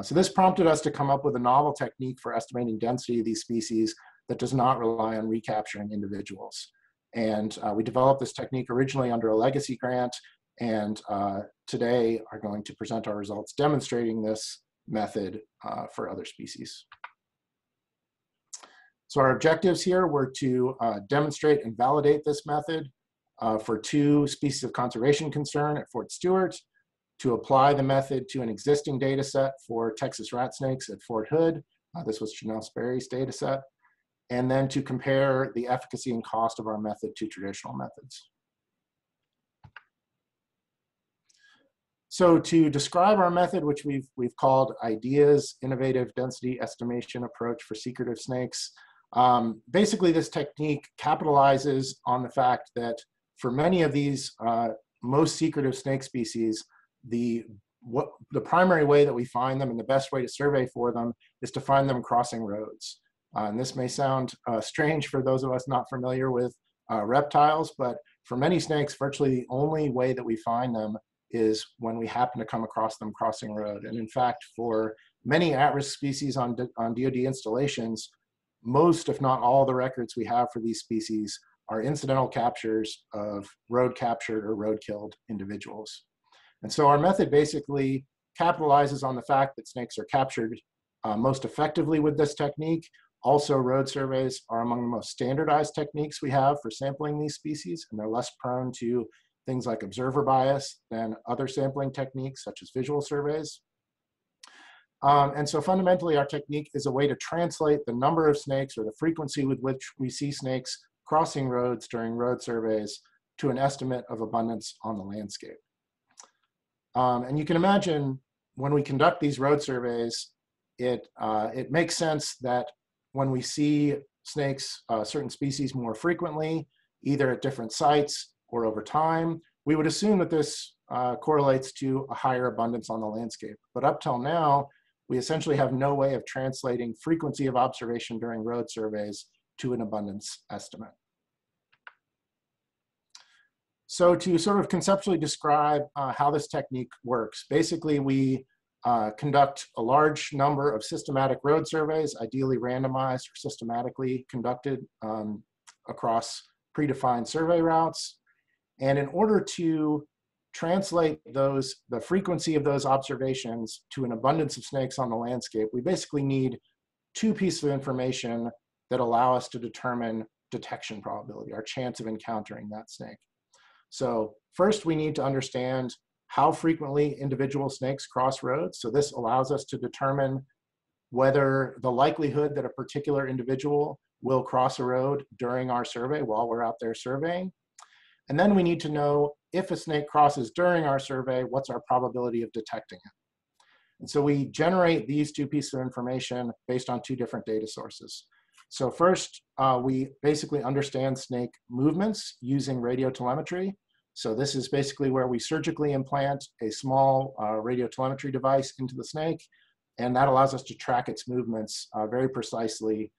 So this prompted us to come up with a novel technique for estimating density of these species that does not rely on recapturing individuals. And we developed this technique originally under a legacy grant, and today are going to present our results demonstrating this method for other species. So our objectives here were to demonstrate and validate this method for 2 species of conservation concern at Fort Stewart, to apply the method to an existing data set for Texas rat snakes at Fort Hood. This was Janelle Sperry's data set. And then to compare the efficacy and cost of our method to traditional methods. So to describe our method, which we've called IDEA's Innovative Density Estimation Approach for Secretive Snakes, basically this technique capitalizes on the fact that for many of these most secretive snake species, the primary way that we find them and the best way to survey for them is to find them crossing roads. And this may sound strange for those of us not familiar with reptiles, but for many snakes, virtually the only way that we find them is when we happen to come across them crossing road. And in fact, for many at-risk species on DoD installations, most, if not all, the records we have for these species are incidental captures of road captured or road killed individuals. And so our method basically capitalizes on the fact that snakes are captured most effectively with this technique. Also, road surveys are among the most standardized techniques we have for sampling these species, and they're less prone to things like observer bias than other sampling techniques such as visual surveys. And so fundamentally, our technique is a way to translate the number of snakes or the frequency with which we see snakes crossing roads during road surveys to an estimate of abundance on the landscape. And you can imagine when we conduct these road surveys, it makes sense that when we see snakes, certain species more frequently, either at different sites or over time, we would assume that this correlates to a higher abundance on the landscape. But up till now, we essentially have no way of translating frequency of observation during road surveys to an abundance estimate. So to sort of conceptually describe how this technique works, basically we conduct a large number of systematic road surveys, ideally randomized or systematically conducted across predefined survey routes. And in order to translate the frequency of those observations to an abundance of snakes on the landscape, we basically need two pieces of information that allow us to determine detection probability, our chance of encountering that snake. So first, we need to understand how frequently individual snakes cross roads. So this allows us to determine whether the likelihood that a particular individual will cross a road during our survey while we're out there surveying. And then we need to know if a snake crosses during our survey, what's our probability of detecting it? And so we generate these two pieces of information based on two different data sources. So first, we basically understand snake movements using radiotelemetry. So this is basically where we surgically implant a small radiotelemetry device into the snake, and that allows us to track its movements very precisely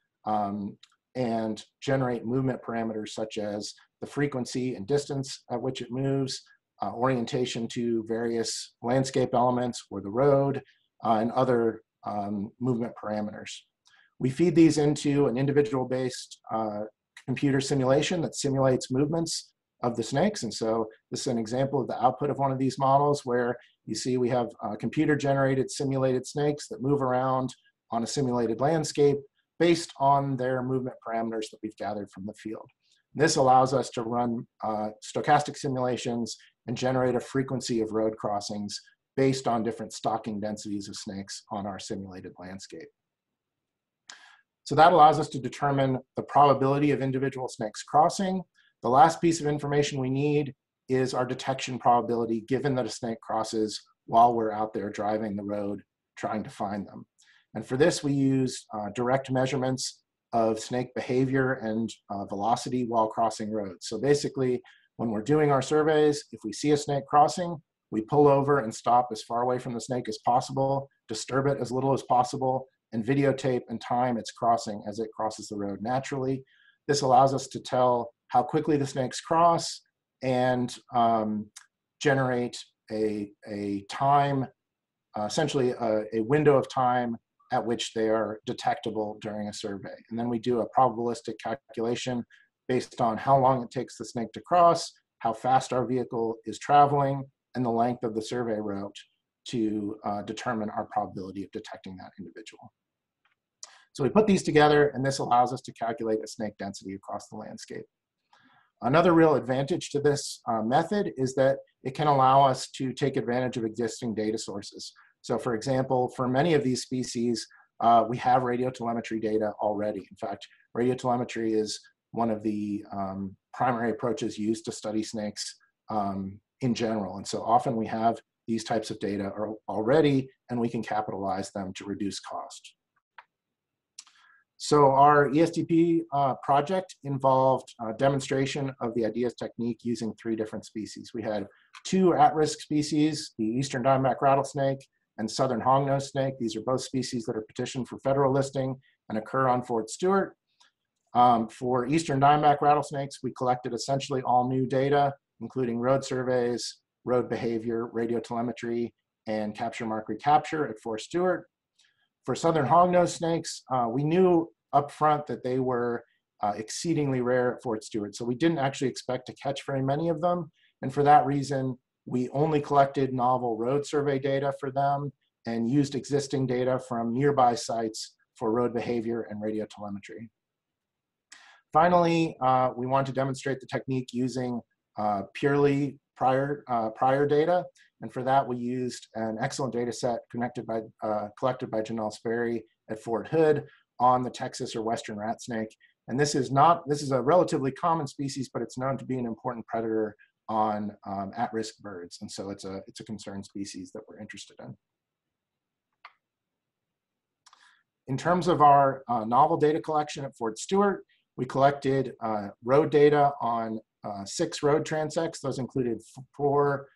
and generate movement parameters such as the frequency and distance at which it moves, orientation to various landscape elements or the road, and other movement parameters. We feed these into an individual-based computer simulation that simulates movements of the snakes. And so this is an example of the output of one of these models where you see we have computer-generated simulated snakes that move around on a simulated landscape based on their movement parameters that we've gathered from the field. This allows us to run stochastic simulations and generate a frequency of road crossings based on different stocking densities of snakes on our simulated landscape. So that allows us to determine the probability of individual snakes crossing. The last piece of information we need is our detection probability given that a snake crosses while we're out there driving the road trying to find them. And for this, we use direct measurements of snake behavior and velocity while crossing roads. So basically, when we're doing our surveys, if we see a snake crossing, we pull over and stop as far away from the snake as possible, disturb it as little as possible, and videotape and time its crossing as it crosses the road naturally. This allows us to tell how quickly the snakes cross and generate a time, essentially a window of time at which they are detectable during a survey. And then we do a probabilistic calculation based on how long it takes the snake to cross, how fast our vehicle is traveling, and the length of the survey route to determine our probability of detecting that individual. So we put these together, and this allows us to calculate a snake density across the landscape. Another real advantage to this method is that it can allow us to take advantage of existing data sources. So for example, for many of these species, we have radiotelemetry data already. In fact, radiotelemetry is one of the primary approaches used to study snakes in general. And so often we have these types of data already, and we can capitalize them to reduce cost. So our ESTP project involved a demonstration of the IDEAS technique using 3 different species. We had 2 at-risk species, the eastern diamondback rattlesnake and southern hognose snake. These are both species that are petitioned for federal listing and occur on Fort Stewart. For eastern diamondback rattlesnakes, we collected essentially all new data, including road surveys, road behavior, radio telemetry, and capture mark recapture at Fort Stewart. For southern hognose snakes, we knew upfront that they were exceedingly rare at Fort Stewart, so we didn't actually expect to catch very many of them. And for that reason, we only collected novel road survey data for them and used existing data from nearby sites for road behavior and radio telemetry. Finally, we want to demonstrate the technique using purely prior data. And for that, we used an excellent data set collected by Janelle Sperry at Fort Hood on the Texas or Western rat snake. And this is a relatively common species, but it's known to be an important predator on at-risk birds. And so it's a concerned species that we're interested in. In terms of our novel data collection at Fort Stewart, we collected road data on 6 road transects. Those included 4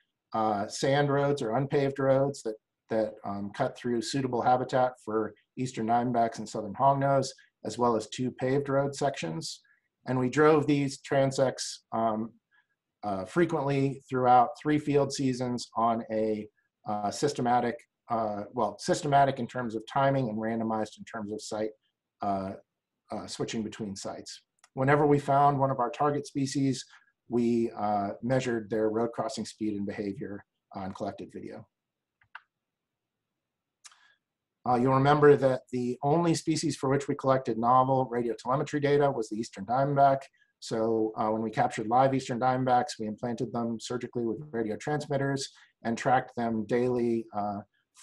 sand roads or unpaved roads that cut through suitable habitat for eastern diamondbacks and southern hognose, as well as 2 paved road sections. And we drove these transects frequently throughout 3 field seasons on a systematic in terms of timing and randomized in terms of site switching between sites. Whenever we found one of our target species, we measured their road crossing speed and behavior and collected video. You'll remember that the only species for which we collected novel radio telemetry data was the eastern diamondback. So when we captured live eastern diamondbacks, we implanted them surgically with radio transmitters and tracked them daily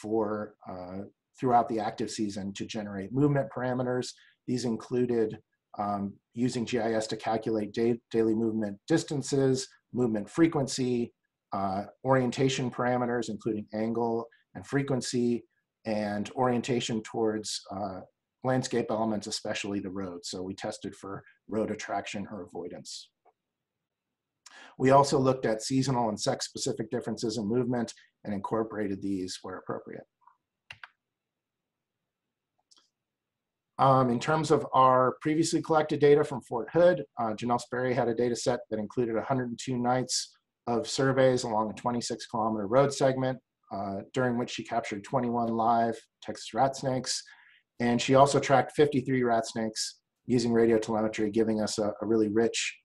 throughout the active season to generate movement parameters. These included using GIS to calculate daily movement distances, movement frequency, orientation parameters, including angle and frequency, and orientation towards landscape elements, especially the road. So we tested for road attraction or avoidance. We also looked at seasonal and sex-specific differences in movement and incorporated these where appropriate. In terms of our previously collected data from Fort Hood, Janelle Sperry had a data set that included 102 nights of surveys along a 26-kilometer road segment, during which she captured 21 live Texas rat snakes. And she also tracked 53 rat snakes using radio telemetry, giving us a really rich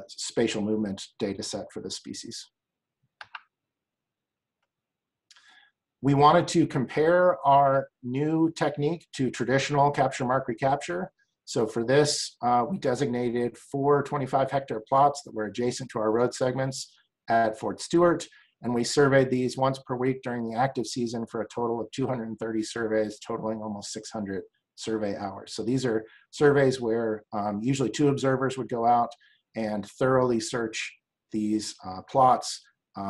spatial movement data set for this species. We wanted to compare our new technique to traditional capture mark recapture. So for this, we designated 4 25-hectare plots that were adjacent to our road segments at Fort Stewart, and we surveyed these once per week during the active season for a total of 230 surveys, totaling almost 600 survey hours. So these are surveys where usually 2 observers would go out and thoroughly search these plots,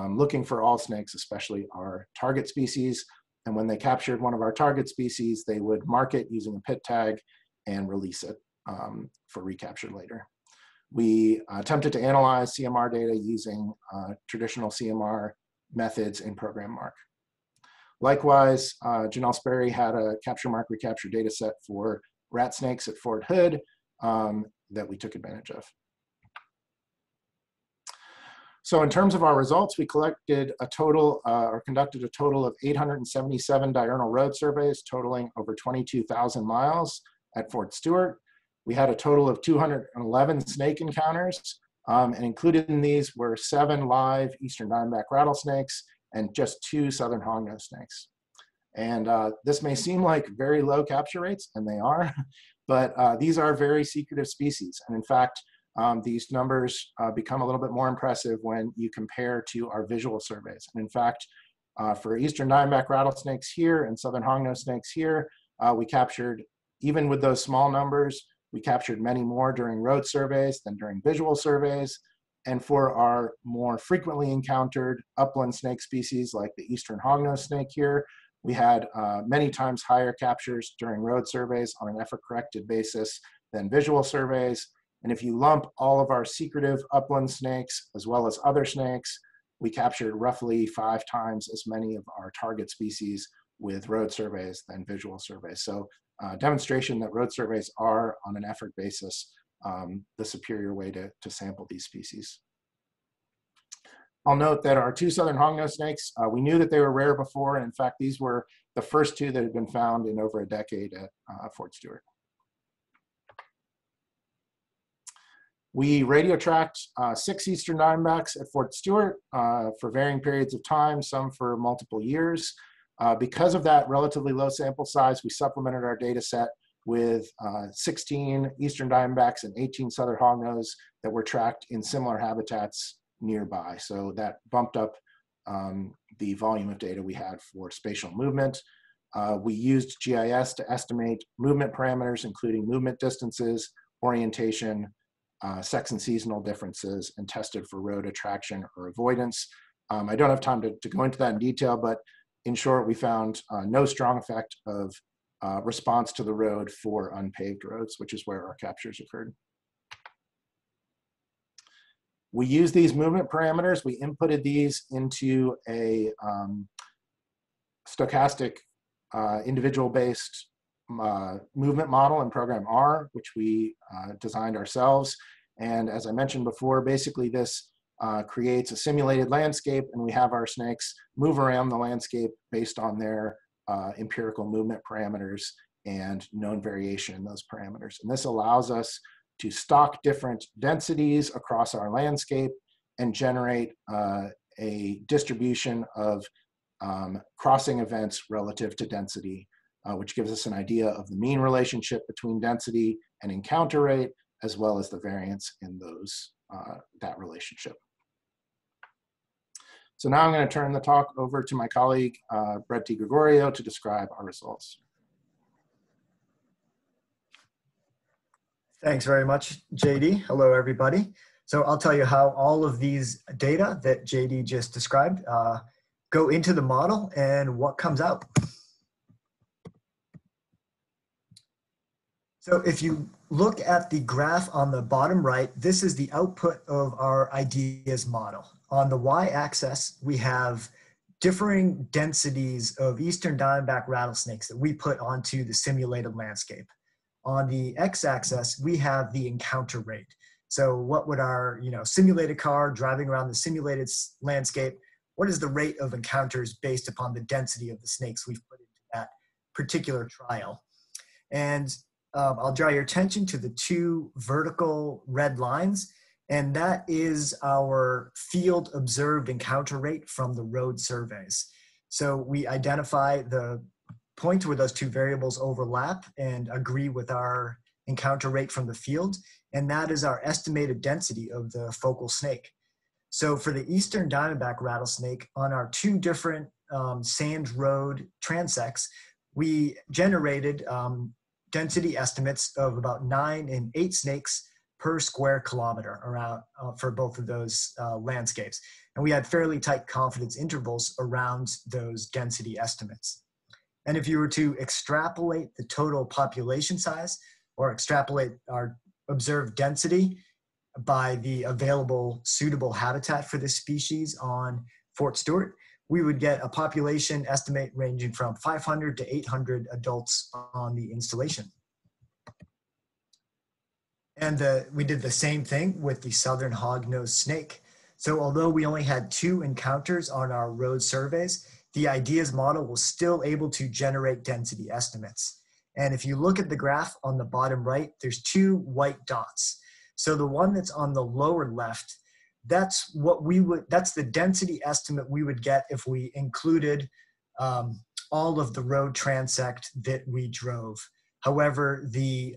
looking for all snakes, especially our target species. And when they captured one of our target species, they would mark it using a pit tag and release it for recapture later. We attempted to analyze CMR data using traditional CMR methods in program mark. Likewise, Janelle Sperry had a capture mark recapture data set for rat snakes at Fort Hood that we took advantage of. So in terms of our results, we collected a total, or conducted a total of 877 diurnal road surveys, totaling over 22,000 miles at Fort Stewart. We had a total of 211 snake encounters, and included in these were 7 live eastern diamondback rattlesnakes and just 2 southern hognose snakes. And this may seem like very low capture rates, and they are, but these are very secretive species. And in fact, these numbers become a little bit more impressive when you compare to our visual surveys. And in fact, for eastern diamondback rattlesnakes here and southern hognose snakes here, we captured, even with those small numbers, we captured many more during road surveys than during visual surveys. And for our more frequently encountered upland snake species like the eastern hognose snake here, we had many times higher captures during road surveys on an effort-corrected basis than visual surveys. And if you lump all of our secretive upland snakes as well as other snakes, we captured roughly 5 times as many of our target species with road surveys than visual surveys. So demonstration that road surveys are, on an effort basis, the superior way to sample these species. I'll note that our 2 southern hognose snakes, we knew that they were rare before, and in fact, these were the first 2 that had been found in over a decade at Fort Stewart. We radio tracked 6 eastern diamondbacks at Fort Stewart for varying periods of time, some for multiple years. Because of that relatively low sample size, we supplemented our data set with 16 eastern diamondbacks and 18 southern hognose that were tracked in similar habitats nearby. So that bumped up the volume of data we had for spatial movement. We used GIS to estimate movement parameters, including movement distances, orientation, sex and seasonal differences, and tested for road attraction or avoidance. I don't have time to go into that in detail, but in short, we found no strong effect of response to the road for unpaved roads, which is where our captures occurred. We used these movement parameters. We inputted these into a stochastic individual-based movement model in program R, which we designed ourselves. And as I mentioned before, basically this creates a simulated landscape, and we have our snakes move around the landscape based on their empirical movement parameters and known variation in those parameters. And this allows us to stock different densities across our landscape and generate a distribution of crossing events relative to density, which gives us an idea of the mean relationship between density and encounter rate, as well as the variance in those that relationship. So now I'm going to turn the talk over to my colleague, Brett DiGregorio, to describe our results. Thanks very much, JD. Hello, everybody. So I'll tell you how all of these data that JD just described go into the model and what comes out. So if you look at the graph on the bottom right, this is the output of our ideas model. On the y-axis, we have differing densities of eastern diamondback rattlesnakes that we put onto the simulated landscape. On the x-axis, we have the encounter rate. So what would our simulated car driving around the simulated landscape, what is the rate of encounters based upon the density of the snakes we've put into that particular trial? And I'll draw your attention to the 2 vertical red lines, and that is our field observed encounter rate from the road surveys. So we identify the point where those 2 variables overlap and agree with our encounter rate from the field, and that is our estimated density of the focal snake. So for the eastern diamondback rattlesnake, on our 2 different sand road transects, we generated density estimates of about 9 and 8 snakes per square kilometer around for both of those landscapes. And we had fairly tight confidence intervals around those density estimates. And if you were to extrapolate the total population size or extrapolate our observed density by the available suitable habitat for this species on Fort Stewart, we would get a population estimate ranging from 500 to 800 adults on the installation. And we did the same thing with the southern hognose snake. So although we only had 2 encounters on our road surveys, the ideas model was still able to generate density estimates. And if you look at the graph on the bottom right, there's 2 white dots. So the one that's on the lower left, that's the density estimate we would get if we included all of the road transect that we drove. However, the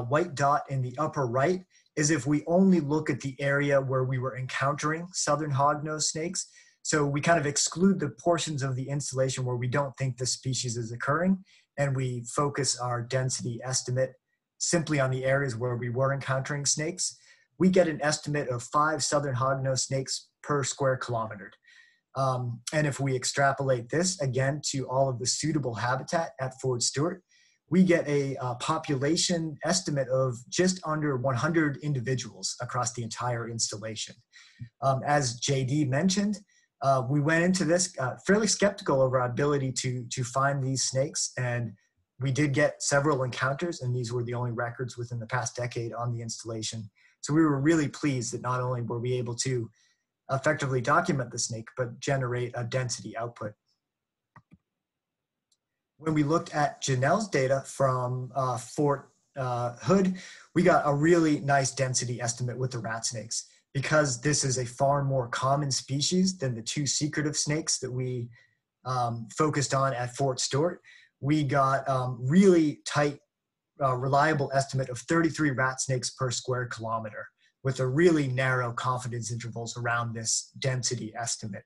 white dot in the upper right is if we only look at the area where we were encountering southern hognose snakes. So we kind of exclude the portions of the installation where we don't think the species is occurring, and we focus our density estimate simply on the areas where we were encountering snakes. We get an estimate of 5 southern hognose snakes per square kilometer. And if we extrapolate this again to all of the suitable habitat at Fort Stewart, we get a population estimate of just under 100 individuals across the entire installation. As JD mentioned, We went into this fairly skeptical of our ability to find these snakes, and we did get several encounters, and these were the only records within the past decade on the installation. So we were really pleased that not only were we able to effectively document the snake, but generate a density output. When we looked at Janelle's data from Fort Hood, we got a really nice density estimate with the rat snakes. Because this is a far more common species than the two secretive snakes that we focused on at Fort Stewart, we got really tight, reliable estimate of 33 rat snakes per square kilometer, with a really narrow confidence intervals around this density estimate.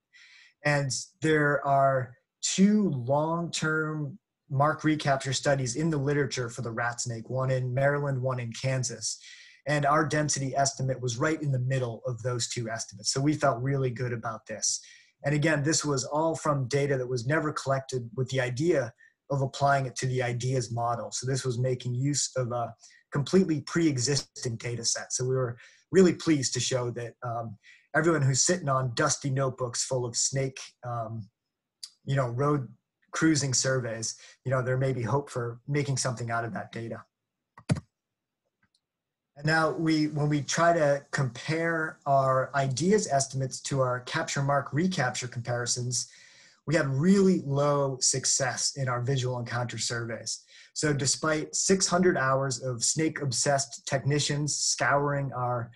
And there are two long-term mark recapture studies in the literature for the rat snake, one in Maryland, one in Kansas. And our density estimate was right in the middle of those two estimates. So we felt really good about this. And again, this was all from data that was never collected with the idea of applying it to the ideas model. So this was making use of a completely pre-existing data set. So we were really pleased to show that everyone who's sitting on dusty notebooks full of snake, road cruising surveys, there may be hope for making something out of that data. And now when we try to compare our ideas estimates to our capture mark recapture comparisons, we had really low success in our visual encounter surveys. So despite 600 hours of snake obsessed technicians scouring our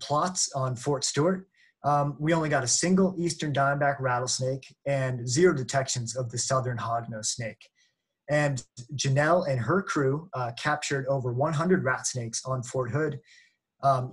plots on Fort Stewart, we only got a single eastern diamondback rattlesnake and 0 detections of the southern hognose snake. And Janelle and her crew captured over 100 rat snakes on Fort Hood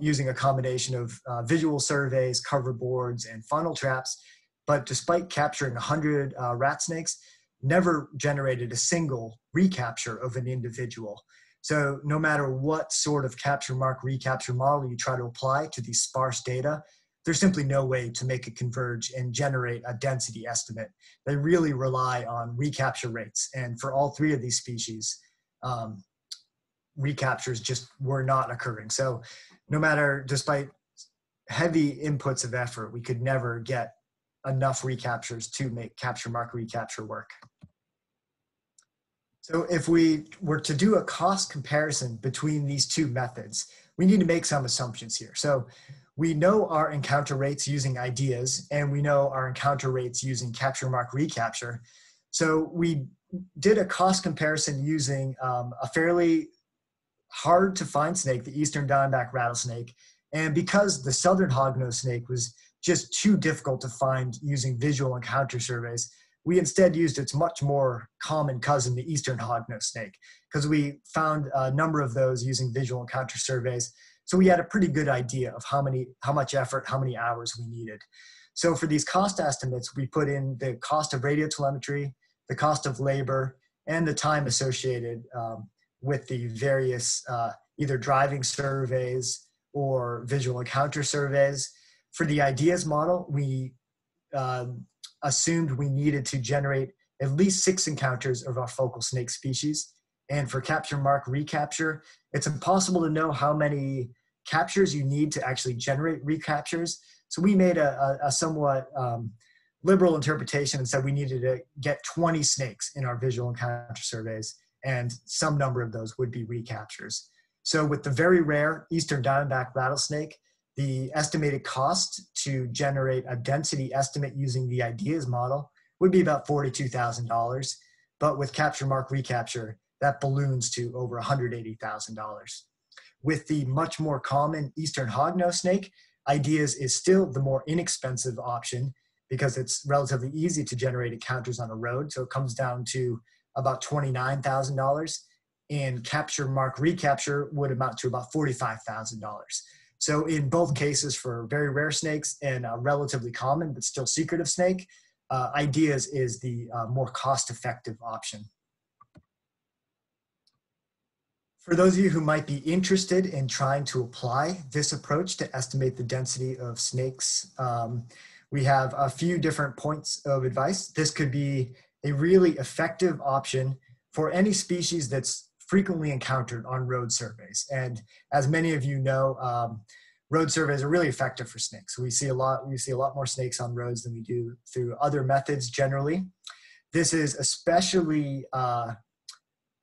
using a combination of visual surveys, cover boards, and funnel traps. But despite capturing 100 rat snakes, never generated a single recapture of an individual. So no matter what sort of capture mark recapture model you try to apply to these sparse data, there's simply no way to make it converge and generate a density estimate. They really rely on recapture rates. And for all three of these species, recaptures just were not occurring. So no matter, despite heavy inputs of effort, we could never get enough recaptures to make capture mark recapture work. So if we were to do a cost comparison between these two methods, we need to make some assumptions here. So we know our encounter rates using ideas, and we know our encounter rates using capture mark recapture. So we did a cost comparison using a fairly hard to find snake, the eastern diamondback rattlesnake. And because the southern hognose snake was just too difficult to find using visual encounter surveys, we instead used its much more common cousin, the eastern hognose snake, because we found a number of those using visual encounter surveys. So we had a pretty good idea of how much effort, how many hours we needed. So for these cost estimates, we put in the cost of radio telemetry, the cost of labor, and the time associated with the various either driving surveys or visual encounter surveys. For the ideas model, we assumed we needed to generate at least 6 encounters of our focal snake species. And for capture mark recapture, it's impossible to know how many captures you need to actually generate recaptures. So we made a somewhat liberal interpretation and said we needed to get 20 snakes in our visual encounter surveys, and some number of those would be recaptures. So with the very rare eastern diamondback rattlesnake, the estimated cost to generate a density estimate using the ideas model would be about $42,000. But with capture mark recapture, that balloons to over $180,000. With the much more common eastern hognose snake, ideas is still the more inexpensive option because it's relatively easy to generate encounters on a road. So it comes down to about $29,000, and capture mark recapture would amount to about $45,000. So in both cases, for very rare snakes and a relatively common but still secretive snake, ideas is the more cost-effective option. For those of you who might be interested in trying to apply this approach to estimate the density of snakes, we have a few different points of advice. This could be a really effective option for any species that's frequently encountered on road surveys. And as many of you know, road surveys are really effective for snakes. We see a lot more snakes on roads than we do through other methods generally. This is especially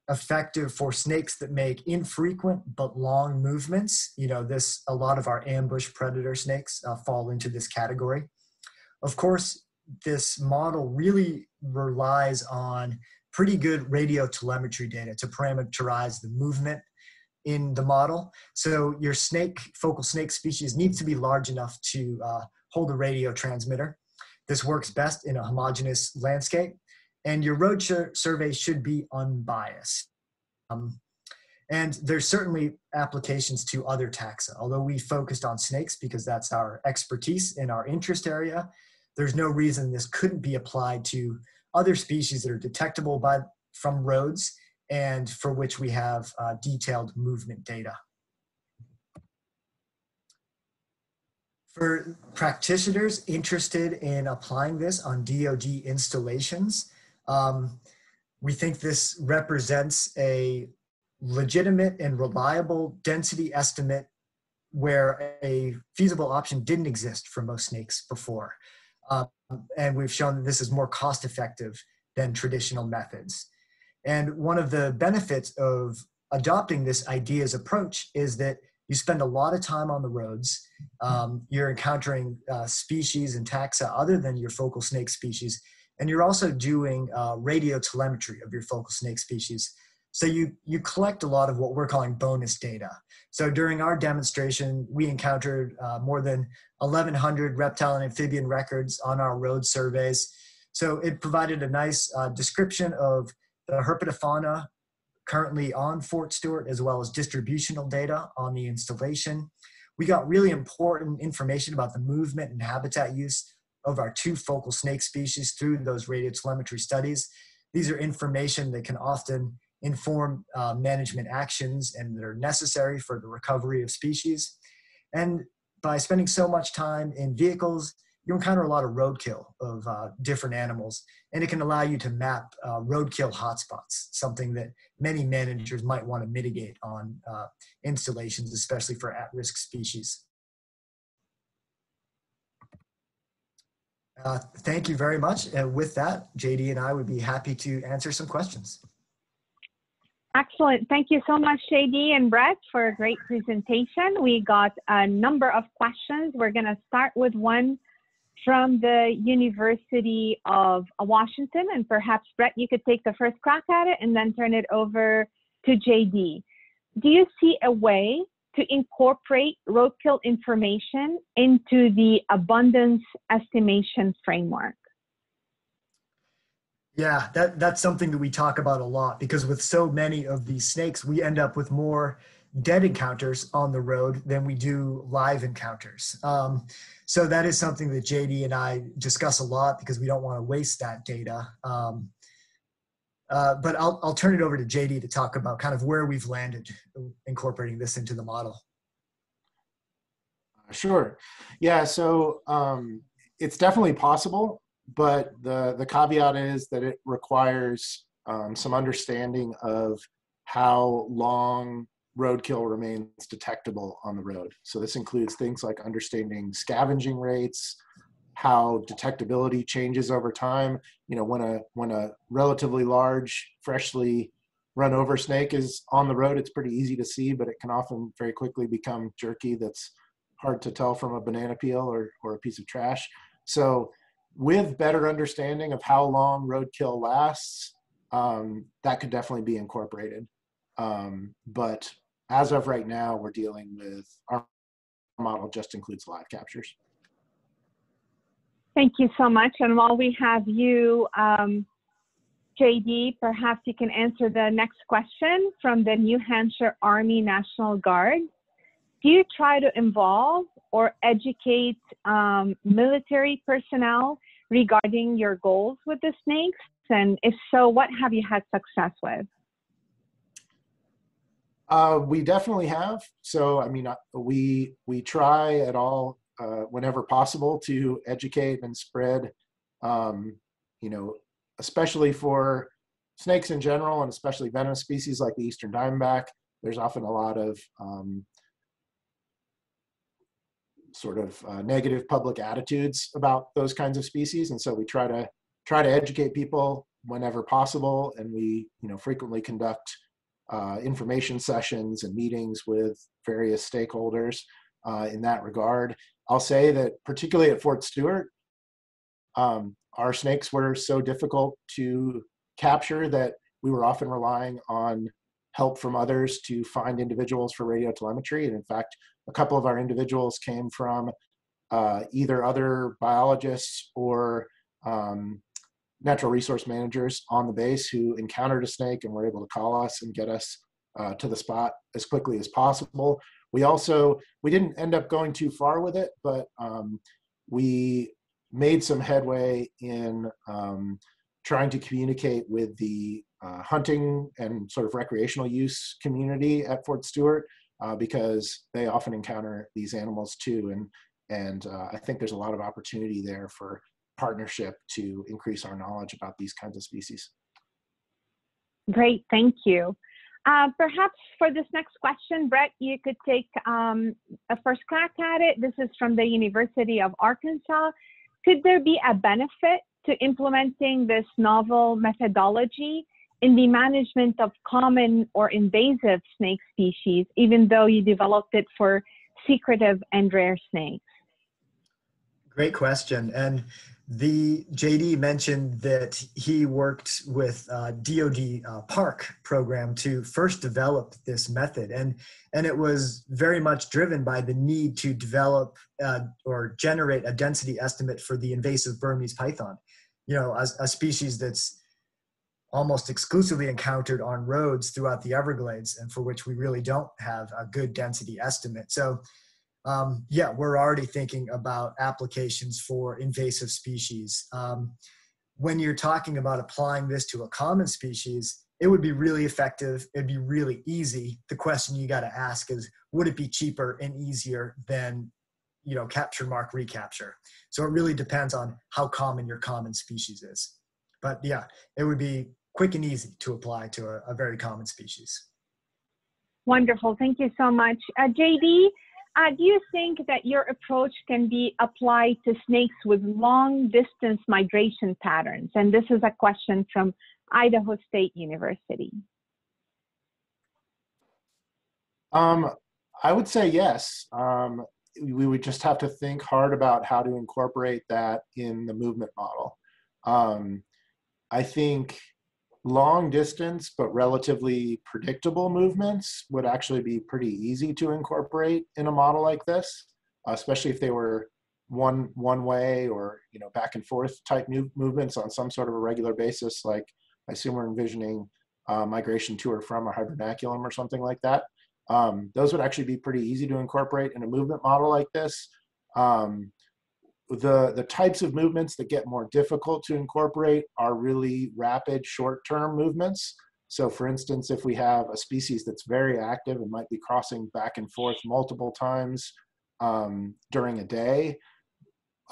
effective for snakes that make infrequent but long movements. A lot of our ambush predator snakes fall into this category. Of course, this model really relies on pretty good radio telemetry data to parameterize the movement in the model. So your focal snake species needs to be large enough to hold a radio transmitter. This works best in a homogeneous landscape. And your road survey should be unbiased. And there's certainly applications to other taxa. Although we focused on snakes because that's our expertise in our interest area, there's no reason this couldn't be applied to other species that are detectable from roads and for which we have detailed movement data. For practitioners interested in applying this on DoD installations, we think this represents a legitimate and reliable density estimate where a feasible option didn't exist for most snakes before. And we've shown that this is more cost effective than traditional methods. And one of the benefits of adopting this IDEAS approach is that you spend a lot of time on the roads. You're encountering species and taxa other than your focal snake species. And you're also doing radio telemetry of your focal snake species. So you collect a lot of what we're calling bonus data. So during our demonstration, we encountered more than 1,100 reptile and amphibian records on our road surveys. So it provided a nice description of the herpetofauna currently on Fort Stewart, as well as distributional data on the installation. We got really important information about the movement and habitat use of our 2 focal snake species through those radiotelemetry studies. These are information that can often inform management actions and that are necessary for the recovery of species. And by spending so much time in vehicles, you encounter a lot of roadkill of different animals, and it can allow you to map roadkill hotspots, something that many managers might want to mitigate on installations, especially for at-risk species. Thank you very much. And with that, JD and I would be happy to answer some questions. Excellent. Thank you so much, JD and Brett, for a great presentation. We got a number of questions. We're going to start with one from the University of Washington, and perhaps, Brett, you could take the first crack at it and then turn it over to JD. Do you see a way to incorporate roadkill information into the abundance estimation framework? Yeah, that's something that we talk about a lot, because with so many of these snakes, we end up with more dead encounters on the road than we do live encounters. So that is something that JD and I discuss a lot because we don't want to waste that data. But I'll turn it over to JD to talk about kind of where we've landed incorporating this into the model. Sure. Yeah, so it's definitely possible, but the caveat is that it requires some understanding of how long roadkill remains detectable on the road. So this includes things like understanding scavenging rates, how detectability changes over time. You know, when a relatively large, freshly run over snake is on the road, it's pretty easy to see, but it can often very quickly become jerky that's hard to tell from a banana peel or a piece of trash. So with better understanding of how long roadkill lasts, that could definitely be incorporated. But as of right now, we're dealing with our model just includes live captures. Thank you so much. And while we have you, JD, perhaps you can answer the next question from the New Hampshire Army National Guard. Do you try to involve or educate military personnel regarding your goals with the snakes? And if so, what have you had success with? We definitely have. So, I mean, we try at all, whenever possible, to educate and spread, you know, especially for snakes in general, and especially venomous species like the eastern diamondback. There's often a lot of sort of negative public attitudes about those kinds of species. And so we try to educate people whenever possible. And we, frequently conduct information sessions and meetings with various stakeholders in that regard. I'll say that particularly at Fort Stewart, our snakes were so difficult to capture that we were often relying on help from others to find individuals for radio telemetry. And in fact, a couple of our individuals came from either other biologists or natural resource managers on the base who encountered a snake and were able to call us and get us to the spot as quickly as possible. We didn't end up going too far with it, but we made some headway in trying to communicate with the hunting and sort of recreational use community at Fort Stewart because they often encounter these animals too. And I think there's a lot of opportunity there for partnership to increase our knowledge about these kinds of species. Great, thank you. Perhaps for this next question, Brett, you could take a first crack at it. This is from the University of Arkansas. Could there be a benefit to implementing this novel methodology in the management of common or invasive snake species, even though you developed it for secretive and rare snakes? Great question. And the JD mentioned that he worked with DoD Park program to first develop this method. And it was very much driven by the need to develop or generate a density estimate for the invasive Burmese python, a species that's almost exclusively encountered on roads throughout the Everglades and for which we really don't have a good density estimate. So yeah, we're already thinking about applications for invasive species. When you're talking about applying this to a common species, it would be really effective. It'd be really easy. The question you got to ask is, would it be cheaper and easier than, capture, mark, recapture? So it really depends on how common your common species is. But yeah, it would be quick and easy to apply to a very common species. Wonderful. Thank you so much. JD, do you think that your approach can be applied to snakes with long-distance migration patterns? And this is a question from Idaho State University. I would say yes. We would just have to think hard about how to incorporate that in the movement model. I think long distance but relatively predictable movements would actually be pretty easy to incorporate in a model like this, especially if they were one way or back and forth type movements on some sort of a regular basis. Like I assume we're envisioning migration to or from a hibernaculum or something like that. Those would actually be pretty easy to incorporate in a movement model like this. The types of movements that get more difficult to incorporate are really rapid short-term movements. So for instance, if we have a species that's very active and might be crossing back and forth multiple times during a day,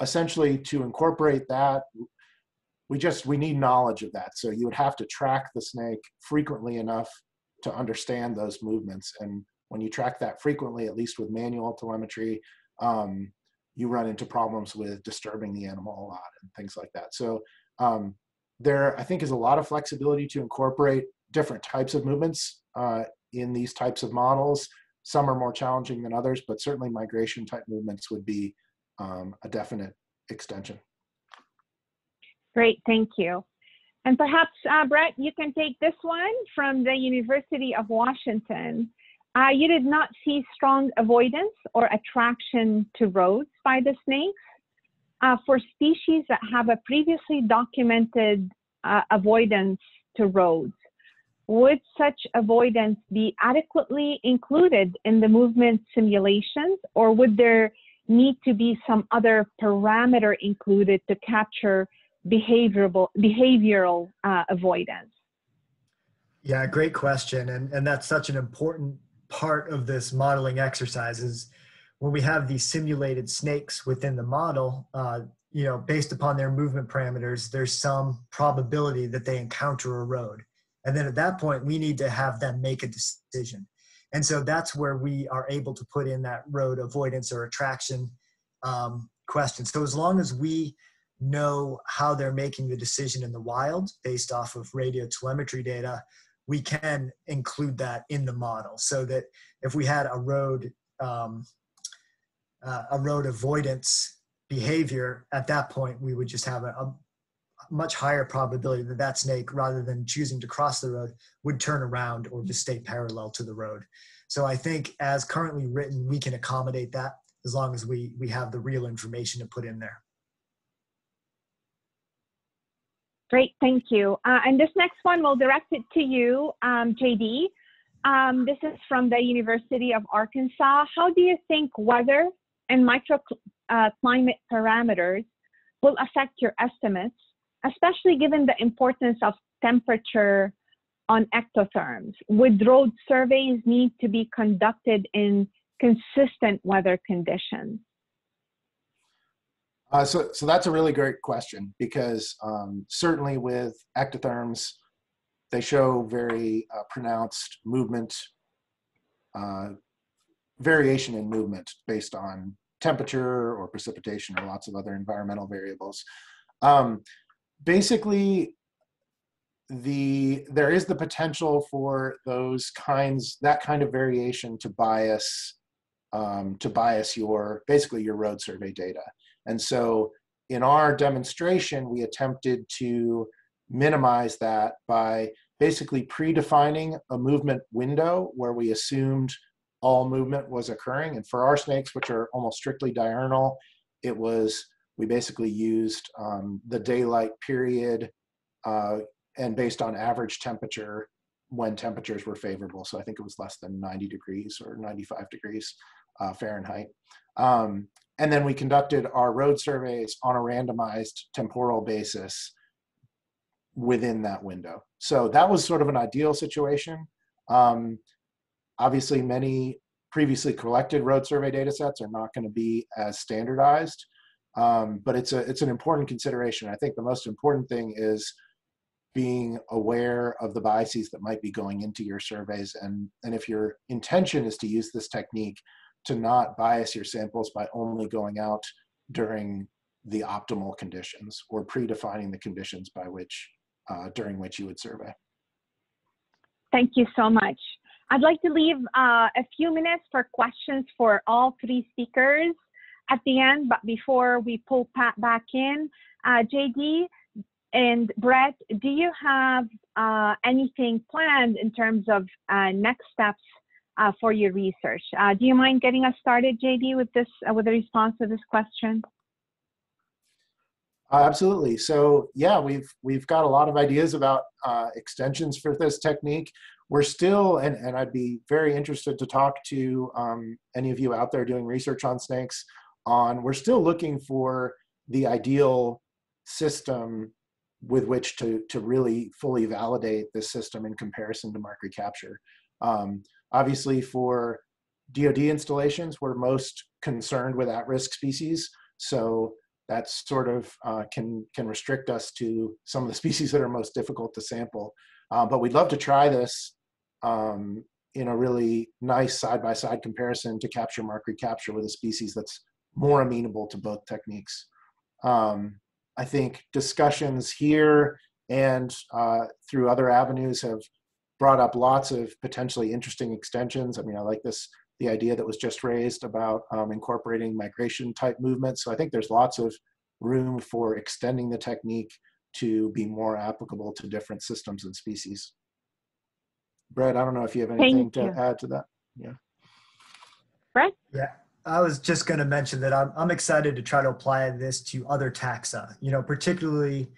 essentially to incorporate that, we need knowledge of that. So you would have to track the snake frequently enough to understand those movements. And when you track that frequently, at least with manual telemetry, you run into problems with disturbing the animal a lot and things like that. So there, I think, is a lot of flexibility to incorporate different types of movements in these types of models. Some are more challenging than others, but certainly migration type movements would be a definite extension. Great, thank you. And perhaps, Brett, you can take this one from the University of Washington. You did not see strong avoidance or attraction to roads by the snakes. For species that have a previously documented avoidance to roads, would such avoidance be adequately included in the movement simulations, or would there need to be some other parameter included to capture behavioral avoidance? Yeah, great question. And that's such an important part of this modeling exercise is when we have these simulated snakes within the model, based upon their movement parameters, there's some probability that they encounter a road. And then at that point, we need to have them make a decision. And so that's where we are able to put in that road avoidance or attraction question. So as long as we know how they're making the decision in the wild based off of radio telemetry data, we can include that in the model, so that if we had a road avoidance behavior, at that point we would just have a much higher probability that that snake, rather than choosing to cross the road, would turn around or just stay parallel to the road. So I think as currently written, we can accommodate that as long as we have the real information to put in there. Great, thank you. And this next one, we'll direct it to you, JD. This is from the University of Arkansas. How do you think weather and microclimate parameters will affect your estimates, especially given the importance of temperature on ectotherms? Would road surveys need to be conducted in consistent weather conditions? So that's a really great question, because certainly with ectotherms, they show very pronounced movement, variation in movement based on temperature or precipitation or lots of other environmental variables. Basically, there is the potential for that kind of variation to bias basically your road survey data. And so in our demonstration, we attempted to minimize that by basically predefining a movement window where we assumed all movement was occurring. And for our snakes, which are almost strictly diurnal, we basically used the daylight period and based on average temperature when temperatures were favorable. So I think it was less than 90 degrees or 95 degrees Fahrenheit. And then we conducted our road surveys on a randomized temporal basis within that window. So that was sort of an ideal situation. Obviously, many previously collected road survey data sets are not going to be as standardized, but it's an important consideration. I think the most important thing is being aware of the biases that might be going into your surveys. And if your intention is to use this technique, to not bias your samples by only going out during the optimal conditions or predefining the conditions during which you would survey. Thank you so much. I'd like to leave a few minutes for questions for all three speakers at the end, but before we pull Pat back in, JD and Brett, do you have anything planned in terms of next steps for your research? Do you mind getting us started, JD, with a response to this question? Absolutely. So yeah, we've got a lot of ideas about extensions for this technique. We're still, and I'd be very interested to talk to any of you out there doing research on snakes we're still looking for the ideal system with which to really fully validate this system in comparison to mark recapture. Obviously, for DoD installations, we're most concerned with at-risk species. So that's sort of can restrict us to some of the species that are most difficult to sample. But we'd love to try this in a really nice side-by-side comparison to capture mark recapture with a species that's more amenable to both techniques. I think discussions here and through other avenues have brought up lots of potentially interesting extensions. I mean, I like the idea that was just raised about incorporating migration type movements. So I think there's lots of room for extending the technique to be more applicable to different systems and species. Brett, I don't know if you have anything to add to that. Yeah. Brett? Yeah, I was just going to mention that I'm excited to try to apply this to other taxa, particularly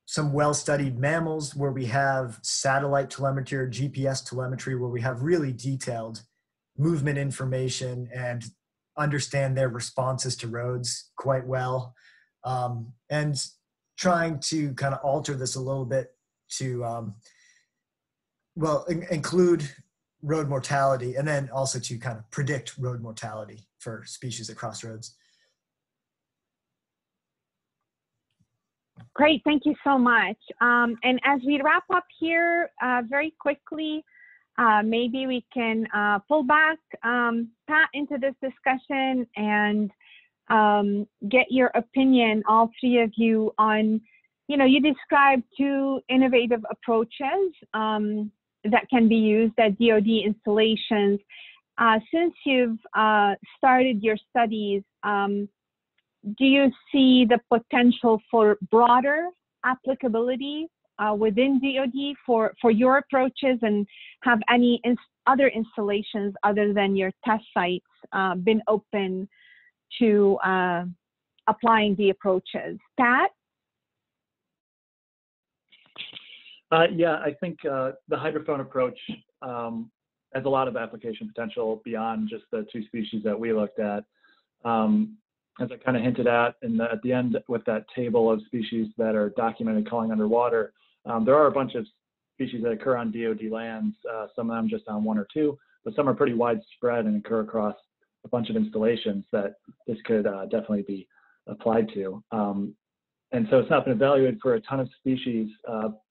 some well-studied mammals where we have satellite telemetry or GPS telemetry where we have really detailed movement information and understand their responses to roads quite well. And trying to kind of alter this a little bit to, include road mortality and then also to kind of predict road mortality for species that cross roads. Great, thank you so much. And as we wrap up here very quickly, maybe we can pull back Pat into this discussion and get your opinion, all three of you, on, you described two innovative approaches that can be used at DoD installations. Since you've started your studies, do you see the potential for broader applicability within DoD for your approaches, and have any other installations other than your test sites been open to applying the approaches? Pat? Yeah, I think the hydrophone approach has a lot of application potential beyond just the two species that we looked at. As I kind of hinted at at the end with that table of species that are documented calling underwater, there are a bunch of species that occur on DoD lands, some of them just on one or two, but some are pretty widespread and occur across a bunch of installations that this could definitely be applied to. And so it's not been evaluated for a ton of species,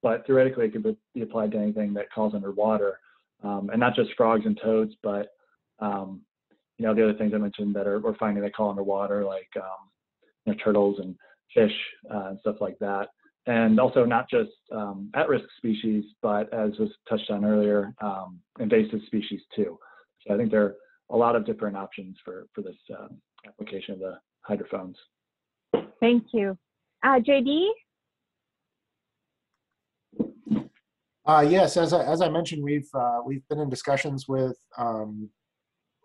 but theoretically it could be applied to anything that calls underwater, and not just frogs and toads, but the other things I mentioned that we're finding that call underwater, like turtles and fish and stuff like that. And also not just at-risk species, but as was touched on earlier, invasive species too. So I think there are a lot of different options for this application of the hydrophones. Thank you. JD? Yes, as I mentioned, we've been in discussions with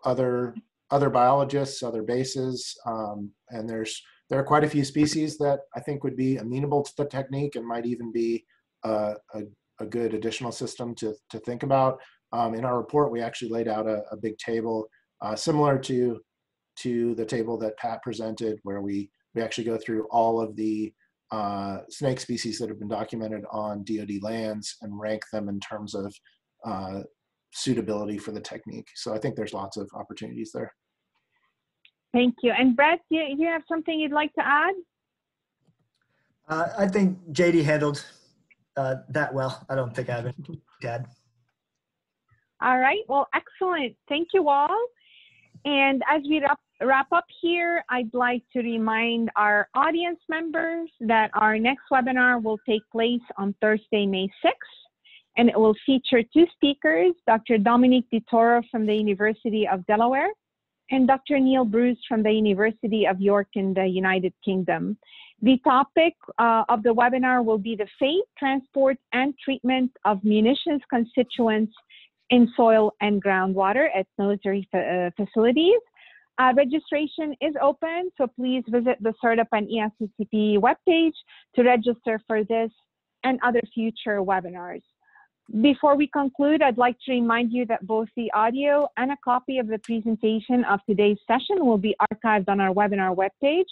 other biologists, other bases, and there are quite a few species that I think would be amenable to the technique and might even be a good additional system to think about. In our report, we actually laid out a big table similar to the table that Pat presented, where we actually go through all of the snake species that have been documented on DoD lands and rank them in terms of suitability for the technique. So I think there's lots of opportunities there. Thank you. And Brett, do you have something you'd like to add? I think JD handled that well. I don't think I have anything to add. All right. Well, excellent. Thank you all. And as we wrap up here, I'd like to remind our audience members that our next webinar will take place on Thursday, May 6th, and it will feature two speakers, Dr. Dominique DiToro from the University of Delaware and Dr. Neil Bruce from the University of York in the United Kingdom. The topic of the webinar will be the fate, transport, and treatment of munitions constituents in soil and groundwater at military facilities. Registration is open, so please visit the SERDP and ESTCP webpage to register for this and other future webinars. Before we conclude, I'd like to remind you that both the audio and a copy of the presentation of today's session will be archived on our webinar webpage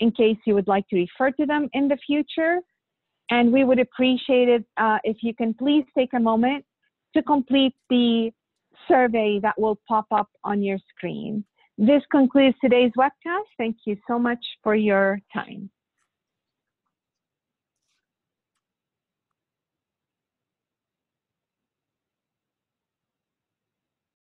in case you would like to refer to them in the future. And we would appreciate it if you can please take a moment to complete the survey that will pop up on your screen. This concludes today's webcast. Thank you so much for your time.